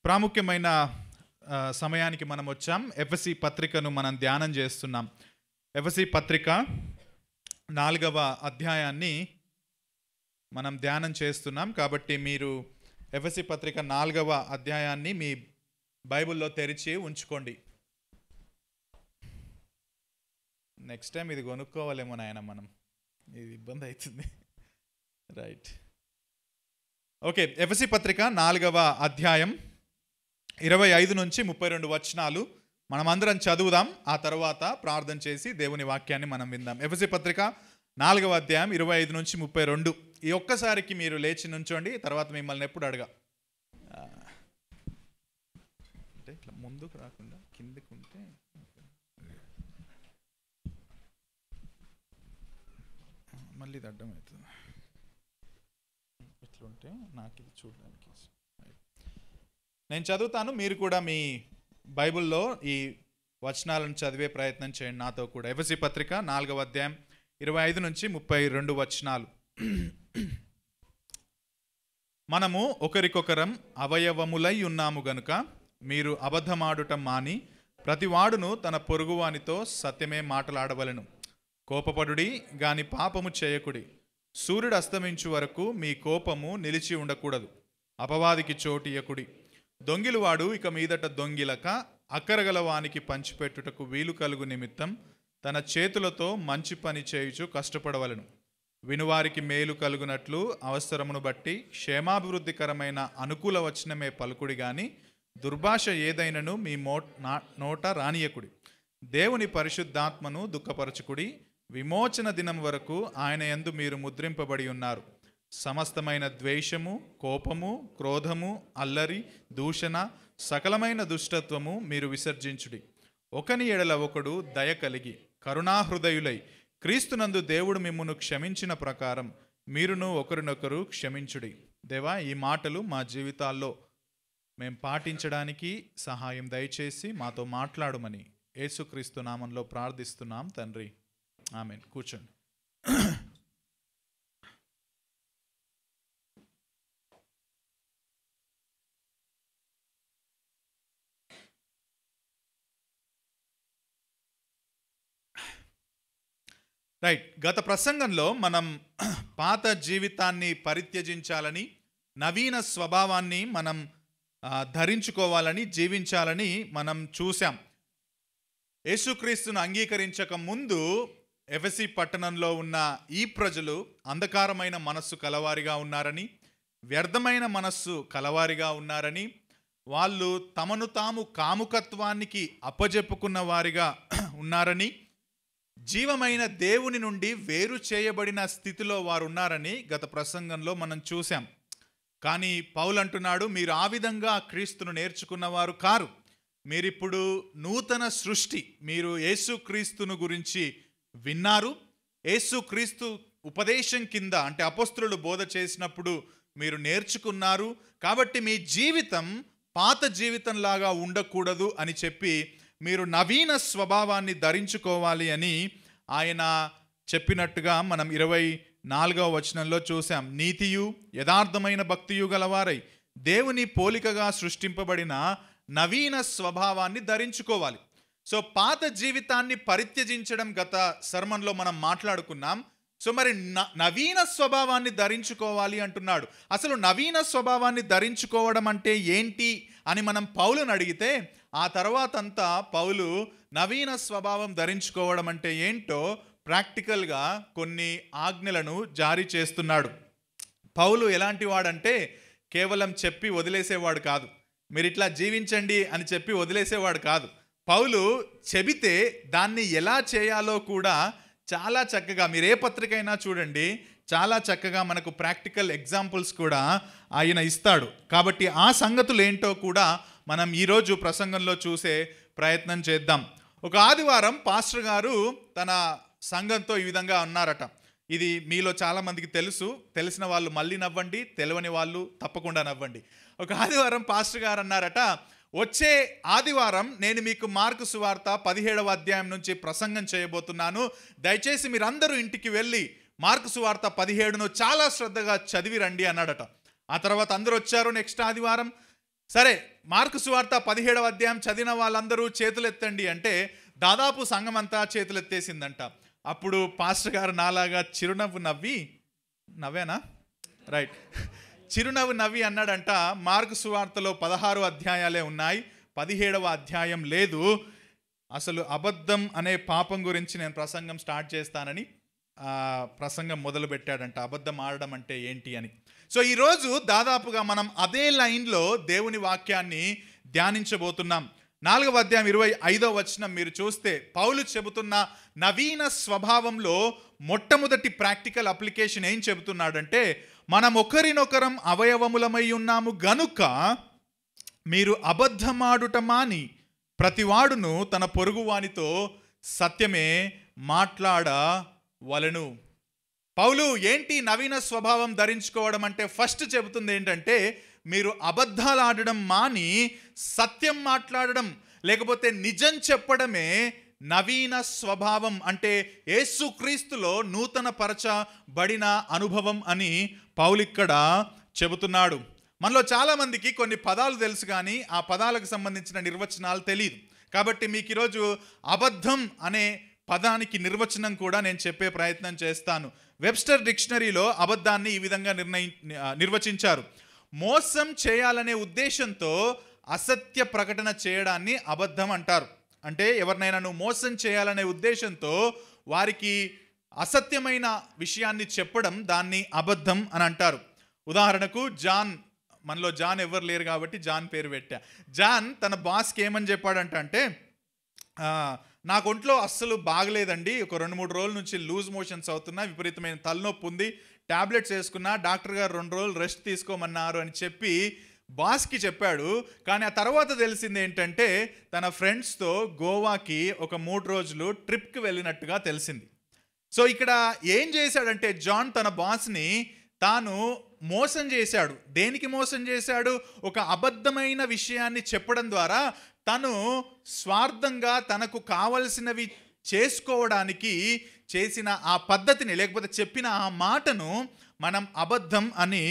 ప్రాముఖ్యమైన సమయానికి మనం వచ్చాం. ఎఫెసీ పత్రికను మనం ధ్యానం చేస్తున్నాం. ఎఫెసీ పత్రిక 4వ అధ్యాయాన్ని మనం ధ్యానం చేస్తున్నాం. కాబట్టి మీరు ఎఫెసీ పత్రిక 4వ అధ్యాయాన్ని మీ బైబిల్లో తెరిచి ఉంచుకోండి. నెక్స్ట్ టైం ఇది కొనుక్కోవాలేమో నాయన, మనం ఇది ఇబ్బంది అవుతుంది. Right, okay. ఎఫెసీ పత్రిక 4వ అధ్యాయం 25 నుంచి 32 వచనాలు మనమందరం చదువుదాం. ఆ తర్వాత ప్రార్థన చేసి దేవుని వాక్యాన్ని మనం విందాం. ఎఫెసీ పత్రిక 4వ అధ్యాయం 25 నుంచి 32. ఈ ఒక్కసారికి మీరు లేచి నుంచోండి, తర్వాత మిమ్మల్ని ఎప్పుడు అడగా. అంటే ఇట్లా ముందుకు రాకుండా కిందికి ఉంటే మళ్ళీ ఇది అడ్డమవుతుంది. ఇట్లుంటే నాకు ఇది చూడడానికి. నేను చదువుతాను, మీరు కూడా మీ బైబిల్లో ఈ వచనాలను చదివే ప్రయత్నం చేయండి నాతో కూడా. ఎఫెసీ పత్రిక 4వ అధ్యాయం 25 నుంచి 32 వచనాలు. మనము ఒకరికొకరం అవయవములై ఉన్నాము గనుక మీరు అబద్ధమాడుట మాని ప్రతివాడును తన పొరుగువానితో సత్యమే మాటలాడవలెను. కోపపడుడి గాని పాపము చేయకుడి. సూర్యుడు అస్తమించు వరకు మీ కోపము నిలిచి ఉండకూడదు. అపవాదికి చోటియకుడి. దొంగిలువాడు ఇక మీదట దొంగిలక అక్కరగలవానికి పంచిపెట్టుటకు వీలు కలుగు నిమిత్తం తన చేతులతో మంచి పని చేయుచు కష్టపడవలను. వినువారికి మేలు కలుగునట్లు అవసరమును బట్టి క్షేమాభివృద్ధికరమైన అనుకూల వచనమే పలుకుడి గాని దుర్భాష ఏదైనను మీ నోట రానియకుడి. దేవుని పరిశుద్ధాత్మను దుఃఖపరచుకుడి. విమోచన దినం వరకు ఆయన యందు మీరు ముద్రింపబడి ఉన్నారు. సమస్తమైన ద్వేషము, కోపము, క్రోధము, అల్లరి, దూషణ, సకలమైన దుష్టత్వము మీరు విసర్జించుడి. ఒకని ఎడల ఒకడు దయ కలిగి కరుణాహృదయులై క్రీస్తునందు దేవుడు మిమ్మును క్షమించిన ప్రకారం మీరును ఒకరినొకరు క్షమించుడి. దేవా, ఈ మాటలు మా జీవితాల్లో మేము పాటించడానికి సహాయం దయచేసి మాతో మాట్లాడమని యేసుక్రీస్తు నామంలో ప్రార్థిస్తున్నాం తండ్రి, ఆమేన్. కూర్చోండి. రైట్, గత ప్రసంగంలో మనం పాత జీవితాన్ని పరిత్యజించాలని, నవీన స్వభావాన్ని మనం ధరించుకోవాలని, జీవించాలని మనం చూసాం. యేసుక్రీస్తును అంగీకరించక ముందు ఎఫెసీ పట్టణంలో ఉన్న ఈ ప్రజలు అంధకారమైన మనస్సు కలవారిగా ఉన్నారని, వ్యర్థమైన మనస్సు కలవారిగా ఉన్నారని, వాళ్ళు తమను తాము కాముకత్వానికి అప్పజెప్పుకున్న వారిగా ఉన్నారని, జీవమైన దేవుని నుండి వేరు చేయబడిన స్థితిలో వారు ఉన్నారని గత ప్రసంగంలో మనం చూసాం. కానీ పౌలు అంటున్నాడు, మీరు ఆ విధంగా క్రీస్తును నేర్చుకున్నవారు కారు. మీరిప్పుడు నూతన సృష్టి. మీరు యేసుక్రీస్తును గురించి విన్నారు. యేసుక్రీస్తు ఉపదేశం కింద, అంటే అపొస్తలులు బోధ చేసినప్పుడు మీరు నేర్చుకున్నారు. కాబట్టి మీ జీవితం పాత జీవితంలాగా ఉండకూడదు అని చెప్పి మీరు నవీన స్వభావాన్ని ధరించుకోవాలి అని ఆయన చెప్పినట్టుగా మనం 24వ వచనంలో చూసాం. నీతియు యథార్థమైన భక్తియు గలవారై దేవుని పోలికగా సృష్టింపబడిన నవీన స్వభావాన్ని ధరించుకోవాలి. సో పాత జీవితాన్ని పరిత్యజించడం గత సర్మన్లో మనం మాట్లాడుకున్నాం. సో మరి నవీన స్వభావాన్ని ధరించుకోవాలి అంటున్నాడు. అసలు నవీన స్వభావాన్ని ధరించుకోవడం అంటే ఏంటి అని మనం పౌలుని అడిగితే, ఆ తర్వాత అంతా పౌలు నవీన స్వభావం ధరించుకోవడం అంటే ఏంటో ప్రాక్టికల్గా కొన్ని ఆజ్ఞలను జారీ చేస్తున్నాడు. పౌలు ఎలాంటి వాడంటే కేవలం చెప్పి వదిలేసేవాడు కాదు. మీరు ఇట్లా జీవించండి అని చెప్పి వదిలేసేవాడు కాదు. పౌలు చెబితే దాన్ని ఎలా చేయాలో కూడా చాలా చక్కగా, మీరు ఏ పత్రికైనా చూడండి, చాలా చక్కగా మనకు ప్రాక్టికల్ ఎగ్జాంపుల్స్ కూడా ఆయన ఇస్తాడు. కాబట్టి ఆ సంగతులు ఏంటో కూడా మనం ఈరోజు ప్రసంగంలో చూసే ప్రయత్నం చేద్దాం. ఒక ఆదివారం పాస్టర్ గారు తన సంఘంతో ఈ విధంగా అన్నారట. ఇది మీలో చాలామందికి తెలుసు. తెలిసిన వాళ్ళు మళ్ళీ నవ్వండి, తెలియని వాళ్ళు తప్పకుండా నవ్వండి. ఒక ఆదివారం పాస్టర్ గారు అన్నారట, వచ్చే ఆదివారం నేను మీకు మార్కు సువార్త 17వ అధ్యాయం నుంచి ప్రసంగం చేయబోతున్నాను. దయచేసి మీరందరూ ఇంటికి వెళ్ళి మార్కు సువార్త 17ను చాలా శ్రద్ధగా చదివి రండి అన్నాడట. ఆ తర్వాత అందరూ వచ్చారు. నెక్స్ట్ ఆదివారం సరే, మార్కు సువార్త 17వ అధ్యాయం చదివిన వాళ్ళందరూ చేతులెత్తండి అంటే దాదాపు సంఘం అంతా చేతులెత్తేసిందంట. అప్పుడు పాస్టర్ గారు నాలాగా చిరునవ్వు నవ్వి, నవ్వేనా రైట్, చిరునవ్వు నవ్వి అన్నాడంట, మార్కు సువార్తలో 16 అధ్యాయాలే ఉన్నాయి, 17వ అధ్యాయం లేదు. అసలు అబద్ధం అనే పాపం గురించి నేను ప్రసంగం స్టార్ట్ చేస్తానని ప్రసంగం మొదలు పెట్టాడంట, అబద్ధం ఆడడం అంటే ఏంటి అని. సో ఈరోజు దాదాపుగా మనం అదే లైన్లో దేవుని వాక్యాన్ని ధ్యానించబోతున్నాం. 4వ అధ్యాయం 25వ వచనం మీరు చూస్తే పౌలు చెబుతున్న నవీన స్వభావంలో మొట్టమొదటి ప్రాక్టికల్ అప్లికేషన్ ఏం చెబుతున్నాడంటే, మనం ఒకరినొకరం అవయవములమై ఉన్నాము గనుక మీరు అబద్ధమాడుట మాని ప్రతివాడును తన పొరుగువానితో సత్యమే మాట్లాడవలెను. పౌలు ఏంటి నవీన స్వభావం ధరించుకోవడం అంటే ఫస్ట్ చెబుతుంది ఏంటంటే, మీరు అబద్ధాలు ఆడడం మాని సత్యం మాట్లాడడం, లేకపోతే నిజం చెప్పడమే నవీన స్వభావం అంటే యేసుక్రీస్తులో నూతన పరచబడిన అనుభవం అని పౌలు ఇక్కడ చెబుతున్నాడు. మనలో చాలామందికి కొన్ని పదాలు తెలుసు కానీ ఆ పదాలకు సంబంధించిన నిర్వచనాలు తెలియదు. కాబట్టి మీకు ఈరోజు అబద్ధం అనే పదానికి నిర్వచనం కూడా నేను చెప్పే ప్రయత్నం చేస్తాను. వెబ్స్టర్ డిక్షనరీలో అబద్ధాన్ని ఈ విధంగా నిర్వచించారు: మోసం చేయాలనే ఉద్దేశంతో అసత్య ప్రకటన చేయడాన్ని అబద్ధం అంటారు. అంటే ఎవరినైనా నువ్వు మోసం చేయాలనే ఉద్దేశంతో వారికి అసత్యమైన విషయాన్ని చెప్పడం దాన్ని అబద్ధం అని అంటారు. ఉదాహరణకు జాన్, మనలో జాన్ ఎవరు లేరు కాబట్టి జాన్ పేరు పెట్టా. జాన్ తన బాస్కి ఏమని చెప్పాడంటే, నాకు ఒంట్లో అస్సలు బాగలేదండి, ఒక 2-3 రోజుల నుంచి లూజ్ మోషన్స్ అవుతున్నా, విపరీతమైన తలనొప్పి ఉంది, ట్యాబ్లెట్స్ వేసుకున్నా, డాక్టర్ గారు 2 రోజులు రెస్ట్ తీసుకోమన్నారు అని చెప్పి బాస్కి చెప్పాడు. కానీ ఆ తర్వాత తెలిసింది ఏంటంటే తన ఫ్రెండ్స్తో గోవాకి ఒక 3 రోజులు ట్రిప్కి వెళ్ళినట్టుగా తెలిసింది. సో ఇక్కడ ఏం చేశాడంటే జాన్ తన బాస్ని తాను మోసం చేశాడు. దేనికి మోసం చేశాడు? ఒక అబద్ధమైన విషయాన్ని చెప్పడం ద్వారా తను స్వార్థంగా తనకు కావలసినవి చేసుకోవడానికి చేసిన ఆ పద్ధతిని, లేకపోతే చెప్పిన ఆ మాటను మనం అబద్ధం అని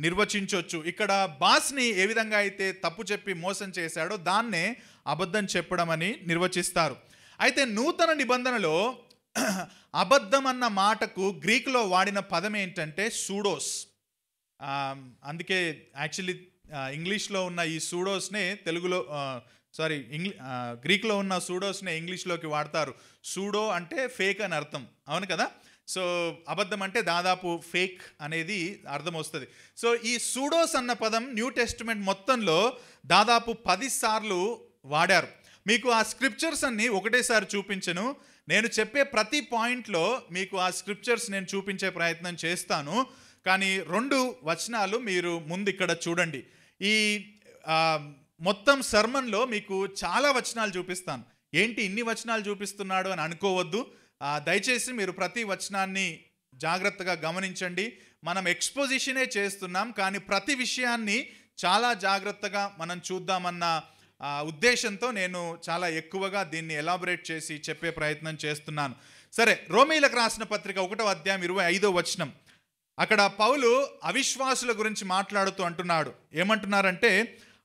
నిర్వచించవచ్చు. ఇక్కడ బాస్ని ఏ విధంగా అయితే తప్పు చెప్పి మోసం చేశాడో దాన్నే అబద్ధం చెప్పడం అని నిర్వచిస్తారు. అయితే నూతన నిబంధనలో అబద్ధం అన్న మాటకు గ్రీకులో వాడిన పదం ఏంటంటే సూడోస్. అందుకే యాక్చువల్లీ ఇంగ్లీష్లో ఉన్న ఈ సూడోస్నే తెలుగులో గ్రీక్లో ఉన్న సూడోస్నే ఇంగ్లీష్లోకి వాడతారు. సూడో అంటే ఫేక్ అని అర్థం, అవును కదా. సో అబద్ధం అంటే దాదాపు ఫేక్ అనేది అర్థం వస్తుంది. సో ఈ సూడోస్ అన్న పదం న్యూ టెస్టిమెంట్ మొత్తంలో దాదాపు 10 సార్లు వాడారు. మీకు ఆ స్క్రిప్చర్స్ అన్ని ఒకటేసారి చూపించను, నేను చెప్పే ప్రతి పాయింట్లో మీకు ఆ స్క్రిప్చర్స్ నేను చూపించే ప్రయత్నం చేస్తాను. కానీ 2 వచనాలు మీరు ముందు ఇక్కడ చూడండి. ఈ మొత్తం సర్మన్లో మీకు చాలా వచనాలు చూపిస్తాను. ఏంటి ఇన్ని వచనాలు చూపిస్తున్నాడు అని అనుకోవద్దు. దయచేసి మీరు ప్రతి వచనాన్ని జాగ్రత్తగా గమనించండి. మనం ఎక్స్పోజిషనే చేస్తున్నాం, కానీ ప్రతి విషయాన్ని చాలా జాగ్రత్తగా మనం చూద్దామన్న ఉద్దేశంతో నేను చాలా ఎక్కువగా దీన్ని ఎలాబొరేట్ చేసి చెప్పే ప్రయత్నం చేస్తున్నాను. సరే, రోమీలకు రాసిన పత్రిక 1వ అధ్యాయం 25వ వచనం. అక్కడ పౌలు అవిశ్వాసుల గురించి మాట్లాడుతూ అంటున్నాడు. ఏమంటున్నారంటే,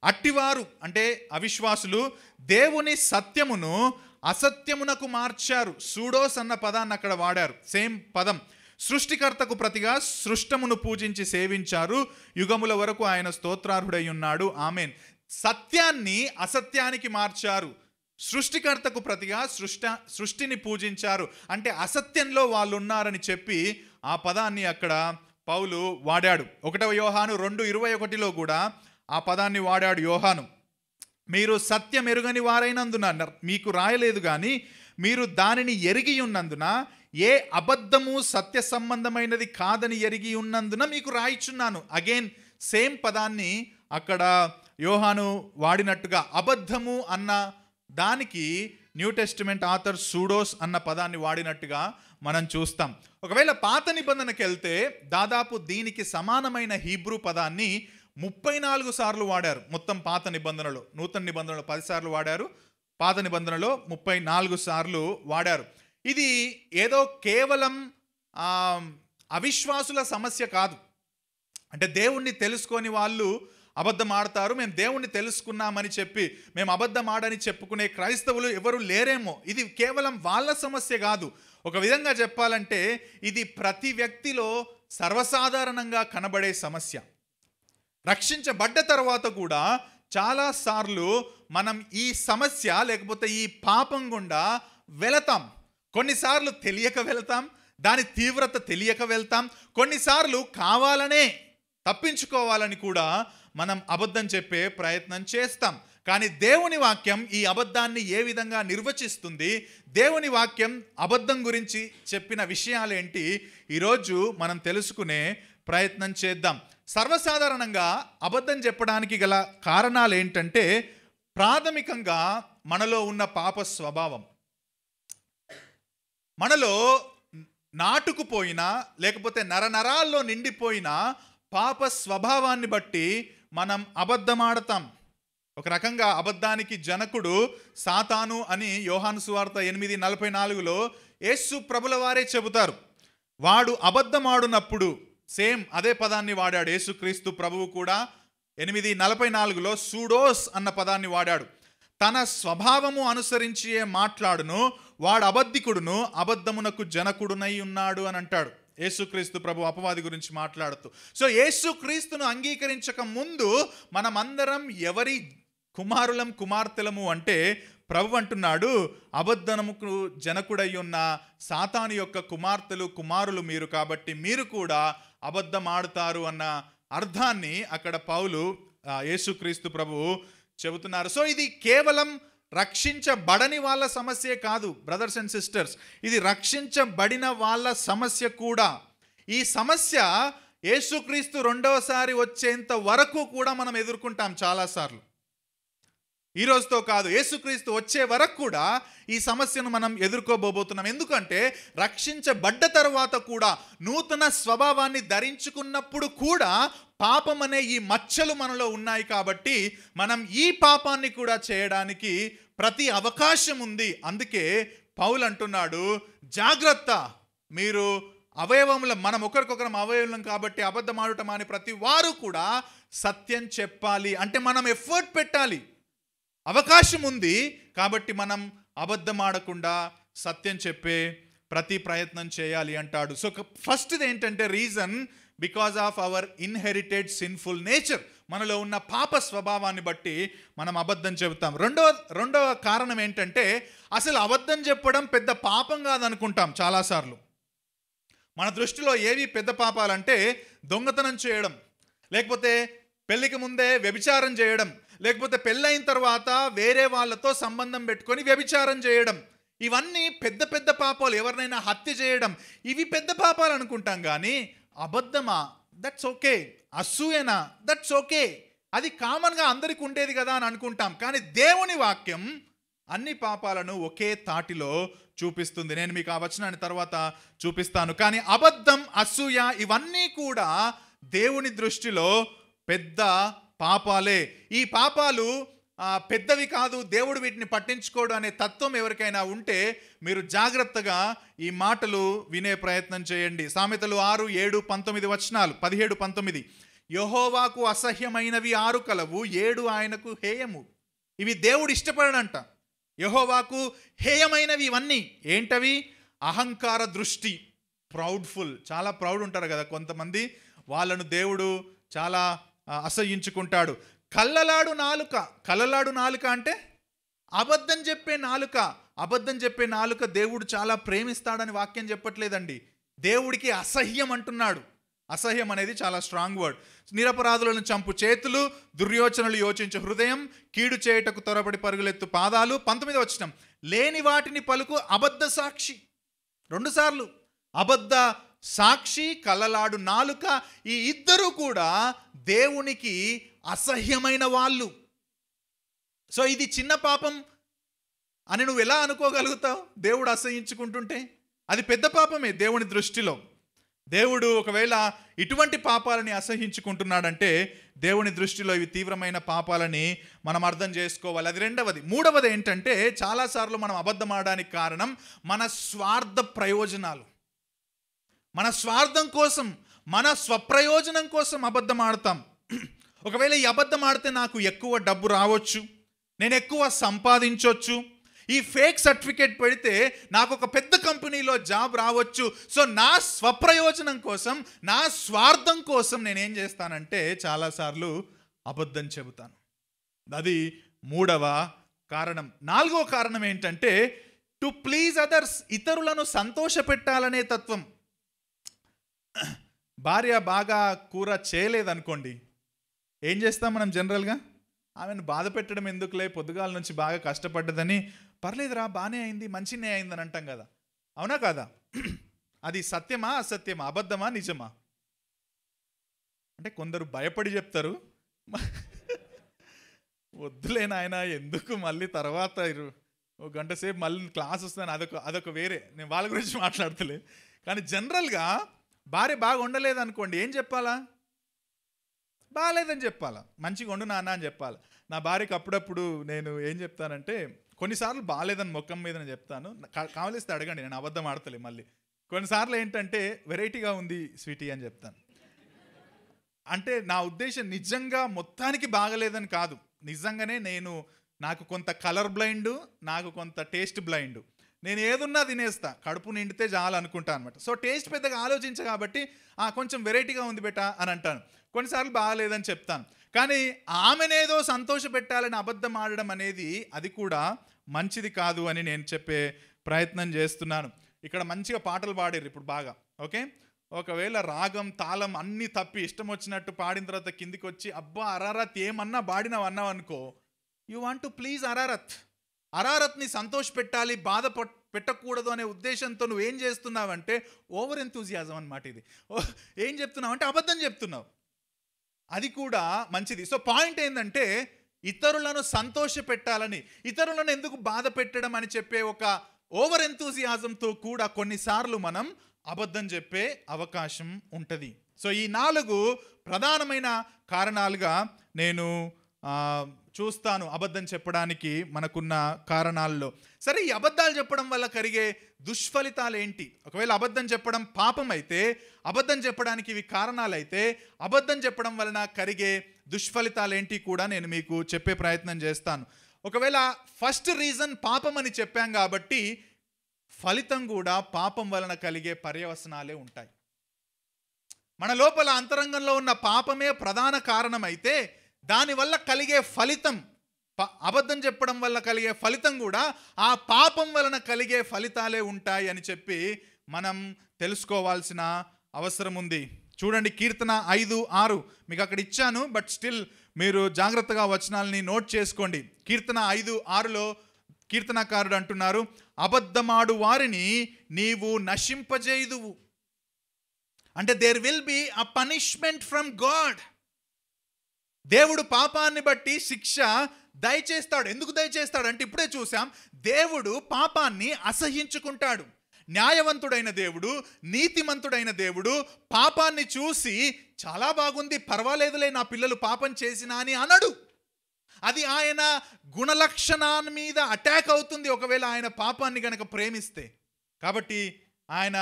అట్టివారు అంటే అవిశ్వాసులు దేవుని సత్యమును అసత్యమునకు మార్చారు. సూడోస్ అన్న పదాన్ని అక్కడ వాడారు, సేమ్ పదం. సృష్టికర్తకు ప్రతిగా సృష్టమును పూజించి సేవించారు, యుగముల వరకు ఆయన స్తోత్రార్హుడై ఉన్నాడు, ఆమెన్. సత్యాన్ని అసత్యానికి మార్చారు, సృష్టికర్తకు ప్రతిగా సృష్టిని పూజించారు. అంటే అసత్యంలో వాళ్ళు ఉన్నారని చెప్పి ఆ పదాన్ని అక్కడ పౌలు వాడాడు. 1వ యోహాను 2:21లో కూడా ఆ పదాన్ని వాడాడు యోహాను. మీరు సత్యం ఎరుగని వారైనందున మీకు రాయలేదు కానీ మీరు దానిని ఎరిగి ఉన్నందున, ఏ అబద్ధము సత్య సంబంధమైనది కాదని ఎరిగి ఉన్నందున మీకు రాయిచున్నాను. అగైన్ సేమ్ పదాన్ని అక్కడ యోహాను వాడినట్టుగా అబద్ధము అన్న దానికి న్యూ టెస్టిమెంట్ ఆథర్ సూడోస్ అన్న పదాన్ని వాడినట్టుగా మనం చూస్తాం. ఒకవేళ పాత నిబంధనకి వెళ్తే దాదాపు దీనికి సమానమైన హీబ్రూ పదాన్ని 34 సార్లు వాడారు మొత్తం పాత నిబంధనలో. నూతన నిబంధనలో 10 సార్లు వాడారు, పాత నిబంధనలో 34 సార్లు వాడారు. ఇది ఏదో కేవలం అవిశ్వాసుల సమస్య కాదు. అంటే దేవుణ్ణి తెలుసుకొని వాళ్ళు అబద్ధం ఆడతారు, మేము దేవుణ్ణి తెలుసుకున్నామని చెప్పి మేము అబద్ధం ఆడని చెప్పుకునే క్రైస్తవులు ఎవరు లేరేమో. ఇది కేవలం వాళ్ళ సమస్య కాదు. ఒక విధంగా చెప్పాలంటే ఇది ప్రతి వ్యక్తిలో సర్వసాధారణంగా కనబడే సమస్య. రక్షించబడ్డ తర్వాత కూడా చాలాసార్లు మనం ఈ సమస్య లేకపోతే ఈ పాపం గుండా వెళతాం. కొన్నిసార్లు తెలియక వెళ్తాం, దాని తీవ్రత తెలియక వెళ్తాం. కొన్నిసార్లు కావాలనే తప్పించుకోవాలని కూడా మనం అబద్ధం చెప్పే ప్రయత్నం చేస్తాం. కానీ దేవుని వాక్యం ఈ అబద్ధాన్ని ఏ విధంగా నిర్వచిస్తుంది, దేవుని వాక్యం అబద్ధం గురించి చెప్పిన విషయాలేంటి, ఈరోజు మనం తెలుసుకునే ప్రయత్నం చేద్దాం. సర్వసాధారణంగా అబద్ధం చెప్పడానికి గల కారణాలు ఏంటంటే ప్రాథమికంగా మనలో ఉన్న పాప స్వభావం. మనలో నాటుకుపోయిన లేకపోతే నరనరాల్లో నిండిపోయిన పాప స్వభావాన్ని బట్టి మనం అబద్ధమాడతాం. ఒక రకంగా అబద్ధానికి జనకుడు సాతాను అని యోహాను సువార్త 8:44లో యేసు ప్రభుల వారే చెబుతారు. వాడు అబద్ధమాడునప్పుడు సేమ్ అదే పదాన్ని వాడాడు యేసుక్రీస్తు ప్రభువు కూడా. 8:44లో సూడోస్ అన్న పదాన్ని వాడాడు. తన స్వభావము అనుసరించి మాట్లాడును, వాడు అబద్ధికుడును, అబద్ధమునకు జనకుడునై ఉన్నాడు అని అంటాడు యేసుక్రీస్తు ప్రభు అపవాది గురించి మాట్లాడుతూ. సో యేసుక్రీస్తును అంగీకరించక ముందు మనమందరం ఎవరి కుమారులం కుమార్తెలము అంటే ప్రభు అంటున్నాడు, అబద్ధముకు జనకుడై ఉన్న సాతాను యొక్క కుమార్తెలు కుమారులు మీరు, కాబట్టి మీరు కూడా అబద్ధం ఆడుతారు అన్న అర్థాన్ని అక్కడ పౌలు యేసుక్రీస్తు ప్రభు చెబుతున్నారు. సో ఇది కేవలం రక్షించబడని వాళ్ళ సమస్యే కాదు బ్రదర్స్ అండ్ సిస్టర్స్, ఇది రక్షించబడిన వాళ్ళ సమస్య కూడా. ఈ సమస్య యేసుక్రీస్తు రెండవసారి వచ్చేంత వరకు కూడా మనం ఎదుర్కొంటాం చాలాసార్లు. ఈ రోజుతో కాదు, యేసుక్రీస్తు వచ్చే వరకు కూడా ఈ సమస్యను మనం ఎదుర్కోబోతున్నాం. ఎందుకంటే రక్షించబడ్డ తర్వాత కూడా నూతన స్వభావాన్ని ధరించుకున్నప్పుడు కూడా పాపం అనే ఈ మచ్చలు మనలో ఉన్నాయి. కాబట్టి మనం ఈ పాపాన్ని కూడా చేయడానికి ప్రతి అవకాశం ఉంది. అందుకే పౌలు అంటున్నాడు, జాగ్రత్త, మీరు అవయవముల, మనం ఒకరికొకరం అవయవం కాబట్టి అబద్ధం ఆడటం అని ప్రతి వారు కూడా సత్యం చెప్పాలి. అంటే మనం ఎఫర్ట్ పెట్టాలి. అవకాశం ఉంది కాబట్టి మనం అబద్ధం ఆడకుండా సత్యం చెప్పే ప్రతి ప్రయత్నం చేయాలి అంటాడు. సో ఫస్ట్ది ఏంటంటే reason because of our inherited sinful nature. మనలో ఉన్న పాప స్వభావాన్ని బట్టి మనం అబద్ధం చెబుతాం. రెండవ కారణం ఏంటంటే అసలు అబద్ధం చెప్పడం పెద్ద పాపం కాదనుకుంటాం చాలాసార్లు. మన దృష్టిలో ఏవి పెద్ద పాపాలంటే దొంగతనం చేయడం, లేకపోతే పెళ్ళికి ముందే వ్యభిచారం చేయడం, లేకపోతే పెళ్ళైన తర్వాత వేరే వాళ్ళతో సంబంధం పెట్టుకొని వ్యభిచారం చేయడం, ఇవన్నీ పెద్ద పెద్ద పాపాలు. ఎవరినైనా హత్య చేయడం, ఇవి పెద్ద పాపాలు అనుకుంటాం. కానీ అబద్ధమా, దట్స్ ఓకే. అసూయనా, దట్స్ ఓకే. అది కామన్గా అందరికి ఉండేది కదా అని అనుకుంటాం. కానీ దేవుని వాక్యం అన్ని పాపాలను ఒకే తాటిలో చూపిస్తుంది. నేను మీకు ఆ వచనాన్ని తర్వాత చూపిస్తాను. కానీ అబద్ధం, అసూయ ఇవన్నీ కూడా దేవుని దృష్టిలో పెద్ద పాపాలే. ఈ పాపాలు పెద్దవి కాదు, దేవుడు వీటిని పట్టించుకోడు అనే తత్వం ఎవరికైనా ఉంటే మీరు జాగ్రత్తగా ఈ మాటలు వినే ప్రయత్నం చేయండి. సామెతలు 6:7-19 వచనాలు, 17-19. యెహోవాకు అసహ్యమైనవి 6 కలవు, 7 ఆయనకు హేయము. ఇవి దేవుడు ఇష్టపడడంట. యెహోవాకు హేయమైనవి ఇవన్నీ ఏంటవి? అహంకార దృష్టి, ప్రౌడ్ఫుల్. చాలా ప్రౌడ్ ఉంటారు కదా కొంతమంది, వాళ్ళను దేవుడు చాలా అసహ్యించుకుంటాడు. కళ్ళలాడు నాలుక. కళ్ళలాడు నాలుక అంటే అబద్ధం చెప్పే నాలుక. అబద్ధం చెప్పే నాలుక దేవుడు చాలా ప్రేమిస్తాడని వాక్యం చెప్పట్లేదండి, దేవుడికి అసహ్యం అంటున్నాడు. అసహ్యం అనేది చాలా స్ట్రాంగ్ వర్డ్. నిరపరాధులను చంపు చేతులు, దుర్యోచనలు యోచించు హృదయం, కీడు చేయుటకు త్వరపడి పరుగులెత్తు పాదాలు. 19వ వచనం, లేని వాటిని పలుకు అబద్ధ సాక్షి. 2 సార్లు అబద్ధ సాక్షి, కళ్ళలాడు నాలుక, ఈ ఇద్దరు కూడా దేవునికి అసహ్యమైన వాళ్ళు. సో ఇది చిన్న పాపం అని నువ్వు ఎలా అనుకోగలుగుతావు? దేవుడు అసహ్యించుకుంటుంటే అది పెద్ద పాపమే దేవుని దృష్టిలో. దేవుడు ఒకవేళ ఇటువంటి పాపాలని అసహ్యించుకుంటున్నాడంటే దేవుని దృష్టిలో ఇవి తీవ్రమైన పాపాలని మనం అర్థం చేసుకోవాలి. అది రెండవది. మూడవది ఏంటంటే చాలాసార్లు మనం అబద్ధం ఆడడానికి కారణం మన స్వార్థ ప్రయోజనాలు. మన స్వార్థం కోసం, మన స్వప్రయోజనం కోసం అబద్ధం ఆడతాం. ఒకవేళ ఈ అబద్ధం ఆడితే నాకు ఎక్కువ డబ్బు రావచ్చు, నేను ఎక్కువ సంపాదించవచ్చు, ఈ ఫేక్ సర్టిఫికేట్ పెడితే నాకు ఒక పెద్ద కంపెనీలో జాబ్ రావచ్చు. సో నా స్వప్రయోజనం కోసం, నా స్వార్థం కోసం నేనేం చేస్తానంటే చాలాసార్లు అబద్ధం చెబుతాను. అది 3వ కారణం. 4వ కారణం ఏంటంటే టు ప్లీజ్ అదర్స్, ఇతరులను సంతోషపెట్టాలనే తత్వం. భార్య బాగా కూర చేయలేదనుకోండి, ఏం చేస్తాం మనం జనరల్గా? ఆమెను బాధ పెట్టడం ఎందుకులే, పొద్దుగాల నుంచి బాగా కష్టపడ్డదని, పర్లేదురా బాగానే అయింది, మంచినే అయిందని అంటాం కదా, అవునా కాదా? అది సత్యమా అసత్యమా, అబద్ధమా నిజమా? అంటే కొందరు భయపడి చెప్తారు, వద్దులే నాయన ఎందుకు మళ్ళీ తర్వాత ఒక గంట సేపు మళ్ళీ క్లాస్ వస్తాను, అదొక వేరే, నేను వాళ్ళ గురించి మాట్లాడతలే. కానీ జనరల్గా భార్య బాగా వండలేదు అనుకోండి, ఏం చెప్పాలా? బాగాలేదని చెప్పాలా, మంచిగా వండు నాన్న అని చెప్పాలి. నా భార్యకి అప్పుడప్పుడు నేను ఏం చెప్తానంటే, కొన్నిసార్లు బాగాలేదని ముఖం మీద నేను చెప్తాను, కావలిస్తే అడగండి, నేను అబద్ధం ఆడతలే. మళ్ళీ కొన్నిసార్లు ఏంటంటే వెరైటీగా ఉంది స్వీటీ అని చెప్తాను. అంటే నా ఉద్దేశం నిజంగా మొత్తానికి బాగలేదని కాదు, నిజంగానే నాకు కొంత కలర్ బ్లైండ్, నాకు కొంత టేస్ట్ బ్లైండ్. నేను ఏదున్నా తినేస్తా, కడుపు నిండితే చాలు అనుకుంటా అనమాట. సో టేస్ట్ పెద్దగా ఆలోచించా కాబట్టి కొంచెం వెరైటీగా ఉంది బెటా అని అంటాను. కొన్నిసార్లు బాగాలేదని చెప్తాను. కానీ ఆమెనేదో సంతోష పెట్టాలని అబద్ధం ఆడడం అనేది అది కూడా మంచిది కాదు అని నేను చెప్పే ప్రయత్నం చేస్తున్నాను. ఇక్కడ మంచిగా పాటలు పాడారు ఇప్పుడు బాగా, ఓకే. ఒకవేళ రాగం తాళం అన్నీ తప్పి ఇష్టం వచ్చినట్టు పాడిన తర్వాత కిందికి వచ్చి అబ్బా అరారత్ ఏమన్నా పాడినావు అన్నావు అనుకో, యూ వాంట్ టు ప్లీజ్ అరారత్ని సంతోష పెట్టాలి, బాధ పెట్టకూడదు అనే ఉద్దేశంతో నువ్వు ఏం చేస్తున్నావంటే ఓవర్ ఎంతూజియాజం అన్నమాట. ఇది ఏం చెప్తున్నావు అంటే అబద్ధం చెప్తున్నావు, అది కూడా మంచిది. సో పాయింట్ ఏంటంటే ఇతరులను సంతోష పెట్టాలని, ఇతరులను ఎందుకు బాధ పెట్టడం అని చెప్పే ఒక ఓవర్ ఎంతూజియాజంతో కూడా కొన్నిసార్లు మనం అబద్ధం చెప్పే అవకాశం ఉంటుంది. సో ఈ 4 ప్రధానమైన కారణాలుగా నేను చూస్తాను అబద్ధం చెప్పడానికి మనకున్న కారణాల్లో. సరే, ఈ అబద్ధాలు చెప్పడం వల్ల కలిగే దుష్ఫలితాలు ఏంటి? ఒకవేళ అబద్ధం చెప్పడం పాపం అయితే, అబద్ధం చెప్పడానికి ఇవి కారణాలు అయితే, అబద్ధం చెప్పడం వలన కలిగే దుష్ఫలితాలు ఏంటి కూడా నేను మీకు చెప్పే ప్రయత్నం చేస్తాను. ఒకవేళ ఫస్ట్ రీజన్ పాపం అని చెప్పాం కాబట్టి ఫలితం కూడా పాపం వలన కలిగే పర్యవసనాలే ఉంటాయి. మన లోపల అంతరంగంలో ఉన్న పాపమే ప్రధాన కారణమైతే దానివల్ల కలిగే ఫలితం, అబద్ధం చెప్పడం వల్ల కలిగే ఫలితం కూడా ఆ పాపం వలన కలిగే ఫలితాలే ఉంటాయి అని చెప్పి మనం తెలుసుకోవాల్సిన అవసరం ఉంది. చూడండి, కీర్తన 5:6 మీకు అక్కడ ఇచ్చాను, బట్ స్టిల్ మీరు జాగ్రత్తగా వచనాలని నోట్ చేసుకోండి. కీర్తన 5:6లో కీర్తనకారుడు అంటున్నారు, అబద్ధమాడు వారిని నీవు నశింపజేయుదువు. అంటే there will be a punishment from God. దేవుడు పాపాన్ని బట్టి శిక్ష దయచేస్తాడు. ఎందుకు దయచేస్తాడు అంటే ఇప్పుడే చూసాం, దేవుడు పాపాన్ని అసహ్యించుకుంటాడు. న్యాయవంతుడైన దేవుడు, నీతిమంతుడైన దేవుడు పాపాన్ని చూసి చాలా బాగుంది, పర్వాలేదులే నా పిల్లలు పాపం చేసినా అని అనడు. అది ఆయన గుణలక్షణాల మీద అటాక్ అవుతుంది ఒకవేళ ఆయన పాపాన్ని గనక ప్రేమిస్తే. కాబట్టి ఆయన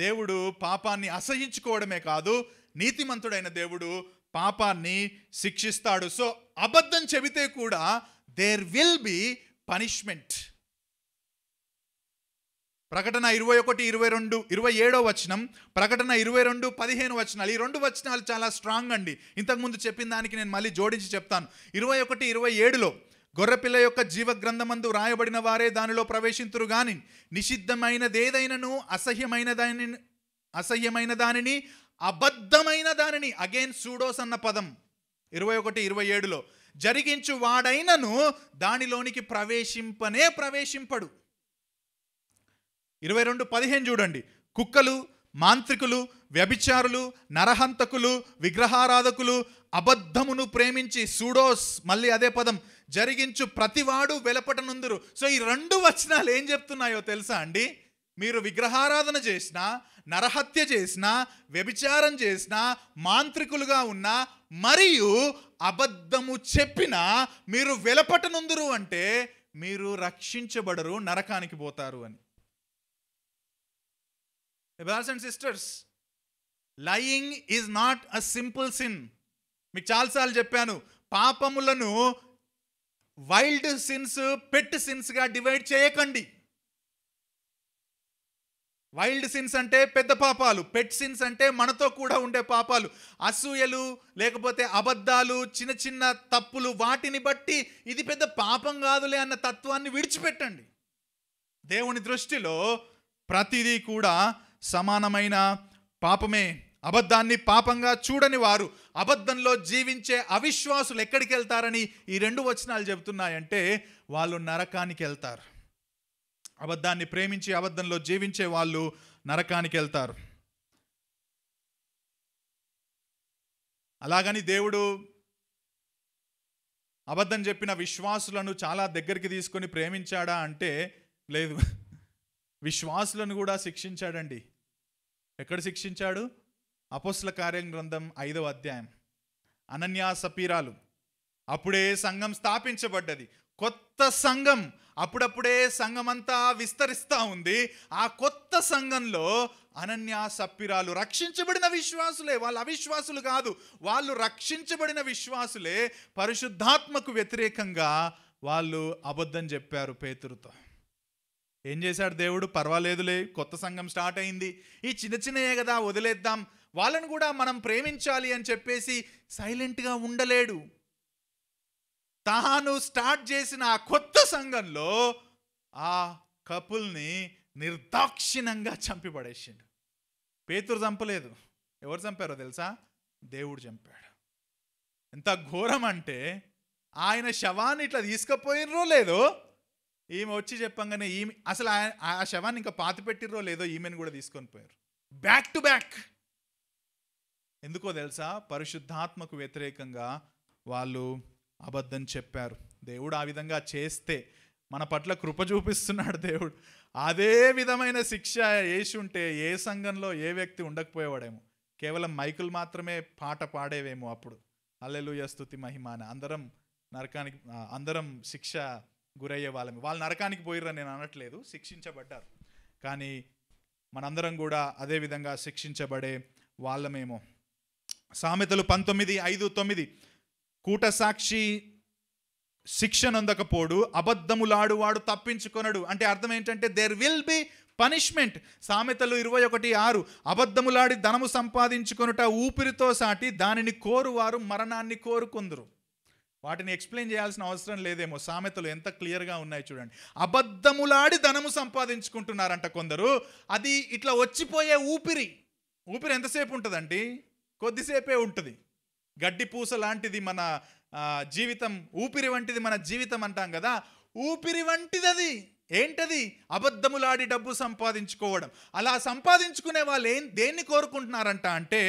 దేవుడు పాపాన్ని అసహ్యించుకోవడమే కాదు, నీతిమంతుడైన దేవుడు పాపాన్ని శిక్షిస్తాడు. సో అబద్ధం చెబితే కూడా దేర్ విల్ బి పనిష్మెంట్. ప్రకటన 21, 22, 27 వచనం, ప్రకటన 22, 15 వచనాలు. ఈ 2 వచనాలు చాలా స్ట్రాంగ్ అండి. ఇంతకుముందు చెప్పిన దానికి నేను మళ్ళీ జోడించి చెప్తాను. 21, 27లో గొర్రెపిల్ల యొక్క జీవ గ్రంథమందు రాయబడిన వారే దానిలో ప్రవేశింతురు గాని నిషిద్ధమైనదేదైనను అసహ్యమైన దానిని అబద్ధమైన దానిని, అగైన్ సూడోస్ అన్న పదం 21, 27లో జరిగించు వాడైనను దానిలోనికి ప్రవేశింపడు. 22, 15 చూడండి, కుక్కలు, మాంత్రికులు, వ్యభిచారులు, నరహంతకులు, విగ్రహారాధకులు, అబద్ధమును ప్రేమించి, సూడోస్ మళ్ళీ అదే పదం, జరిగించు ప్రతివాడు వెలపటనుందురు. సో ఈ 2 వచనాలు ఏం చెప్తున్నాయో తెలుసా అండి? మీరు విగ్రహారాధన చేసినా, నరహత్య చేసినా, వ్యభిచారం చేసినా, మాంత్రికులుగా ఉన్నా, మరియు అబద్ధము చెప్పినా మీరు వెలపటనుందురు అంటే మీరు రక్షించబడరు, నరకానికి పోతారు అని. Brothers and sisters, lying is not a simple sin. మీకు చాలాసార్లు చెప్పాను, పాపములను వైల్డ్ సిన్స్, పెట్ సిన్స్గా డివైడ్ చేయకండి. వైల్డ్ సిన్స్ అంటే పెద్ద పాపాలు, పెట్ సిన్స్ అంటే మనతో కూడా ఉండే పాపాలు, అసూయలు, లేకపోతే అబద్ధాలు, చిన్న చిన్న తప్పులు. వాటిని బట్టి ఇది పెద్ద పాపం కాదులే అన్న తత్వాన్ని విడిచిపెట్టండి. దేవుని దృష్టిలో ప్రతిదీ కూడా సమానమైన పాపమే. అబద్ధాన్ని పాపంగా చూడని వారు, అబద్ధంలో జీవించే అవిశ్వాసులు ఎక్కడికి వెళ్తారని ఈ 2 వచనాలు చెబుతున్నాయంటే వాళ్ళు నరకానికి వెళ్తారు. అబద్ధాన్ని ప్రేమించి అబద్ధంలో జీవించే వాళ్ళు నరకానికి వెళ్తారు. అలాగని దేవుడు అబద్ధం చెప్పిన విశ్వాసులను చాలా దగ్గరికి తీసుకొని ప్రేమించాడా అంటే లేదు. విశ్వాసులను కూడా శిక్షించాడండి. ఎక్కడ శిక్షించాడు? అపోస్తల కార్యం గ్రంథం 5వ అధ్యాయం. అనన్యా సపీరాలు, అప్పుడే సంఘం స్థాపించబడ్డది, కొత్త సంఘం, అప్పుడప్పుడే సంఘమంతా విస్తరిస్తూ ఉంది. ఆ కొత్త సంఘంలో అనన్యా సప్పిరాలు రక్షించబడిన విశ్వాసులే, వాళ్ళు అవిశ్వాసులు కాదు, వాళ్ళు రక్షించబడిన విశ్వాసులే. పరిశుద్ధాత్మకు వ్యతిరేకంగా వాళ్ళు అబద్ధం చెప్పారు పేతురుతో. ఏం చేశాడు దేవుడు? పర్వాలేదులే, కొత్త సంఘం స్టార్ట్ అయింది, ఈ చిన్న చిన్నయే కదా, వదిలేద్దాం, వాళ్ళను కూడా మనం ప్రేమించాలి అని చెప్పేసి సైలెంట్గా ఉండలేడు. తాను స్టార్ట్ చేసిన ఆ కొత్త సంఘంలో ఆ కపుల్ని నిర్దాక్షిణంగా చంపి పడేసిండు. పేతురు చంపలేదు. ఎవరు చంపారో తెలుసా? దేవుడు చంపాడు. ఎంత ఘోరం అంటే, ఆయన శవాన్ని ఇట్లా తీసుకుపోయినరో లేదో, ఈమె వచ్చి చెప్పంగానే ఈమె అసలు ఆ శవాన్ని ఇంకా పాతి పెట్టిర్రో లేదో ఈమెను కూడా తీసుకొని పోయారు, బ్యాక్ టు బ్యాక్. ఎందుకో తెలుసా? పరిశుద్ధాత్మకు వ్యతిరేకంగా వాళ్ళు అబద్ధం చెప్పారు. దేవుడు ఆ విధంగా చేస్తే మన పట్ల కృప చూపిస్తున్నాడు దేవుడు. అదే విధమైన శిక్ష వేసి ఉంటే ఏ సంఘంలో ఏ వ్యక్తి ఉండకపోయేవాడేమో. కేవలం మైకులు మాత్రమే పాట పాడేవేమో అప్పుడు, హల్లెలూయా స్తుతి మహిమాన. అందరం శిక్ష గురయ్యే వాళ్ళమే. వాళ్ళు నరకానికి పోయిర్రని నేను అనట్లేదు, శిక్షించబడ్డారు. కానీ మనందరం కూడా అదే విధంగా శిక్షించబడే వాళ్ళమేమో. సామెతలు 19:5-9, కూట సాక్షి శిక్ష నొందకపోడు, అబద్ధములాడువాడు తప్పించుకొనడు. అంటే అర్థం ఏంటంటే దేర్ విల్ బి పనిష్మెంట్. సామెతలు 21:6, అబద్ధములాడి ధనము సంపాదించుకొనుట ఊపిరితో సాటి, దానిని కోరువారు మరణాన్ని కోరుకుందురు. వాటిని ఎక్స్ప్లెయిన్ చేయాల్సిన అవసరం లేదేమో, సామెతలు ఎంత క్లియర్గా ఉన్నాయి చూడండి. అబద్ధములాడి ధనము సంపాదించుకుంటున్నారంట కొందరు. అది ఇట్లా వచ్చిపోయే ఊపిరి ఎంతసేపు ఉంటుందండి? కొద్దిసేపే ఉంటుంది. గడ్డి పూస లాంటిది మన జీవితం, ఊపిరి వంటిది మన జీవితం అంటాం కదా, ఊపిరి వంటిది అది. ఏంటది? అబద్ధములాడి డబ్బు సంపాదించుకోవడం. అలా సంపాదించుకునే వాళ్ళు దేన్ని కోరుకుంటున్నారంట అంటే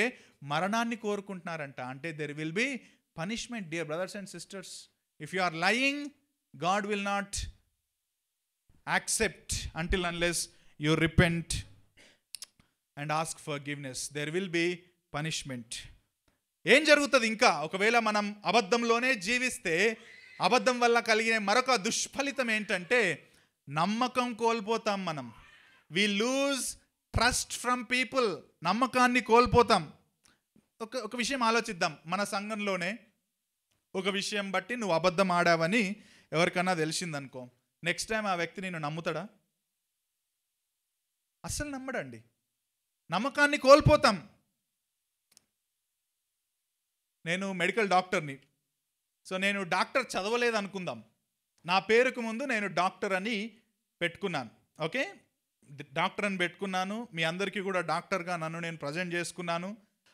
మరణాన్ని కోరుకుంటున్నారంట. అంటే there will be punishment, dear brothers and sisters. If you are lying, God will not accept until unless you repent and ask forgiveness. There will be punishment. ఏం జరుగుతుంది ఇంకా? ఒకవేళ మనం అబద్ధంలోనే జీవిస్తే అబద్ధం వల్ల కలిగిన మరొక దుష్ఫలితం ఏంటంటే నమ్మకం కోల్పోతాం మనం. we lose trust from people. నమ్మకాన్ని కోల్పోతాం. ఒక విషయం ఆలోచిద్దాం. మన సంఘంలోనే ఒక విషయం బట్టి నువ్వు అబద్ధం ఆడావని ఎవరికన్నా తెలిసిందనుకో, నెక్స్ట్ టైం ఆ వ్యక్తి నేను నమ్ముతాడా? అస్సలు నమ్మడండి. నమ్మకాన్ని కోల్పోతాం. నేను మెడికల్ డాక్టర్ని. సో నేను డాక్టర్ చదవలేదు అనుకుందాం. నా పేరుకు ముందు నేను డాక్టర్ అని పెట్టుకున్నాను. ఓకే, డాక్టర్ అని పెట్టుకున్నాను. మీ అందరికీ కూడా డాక్టర్గా నన్ను నేను ప్రజెంట్ చేసుకున్నాను.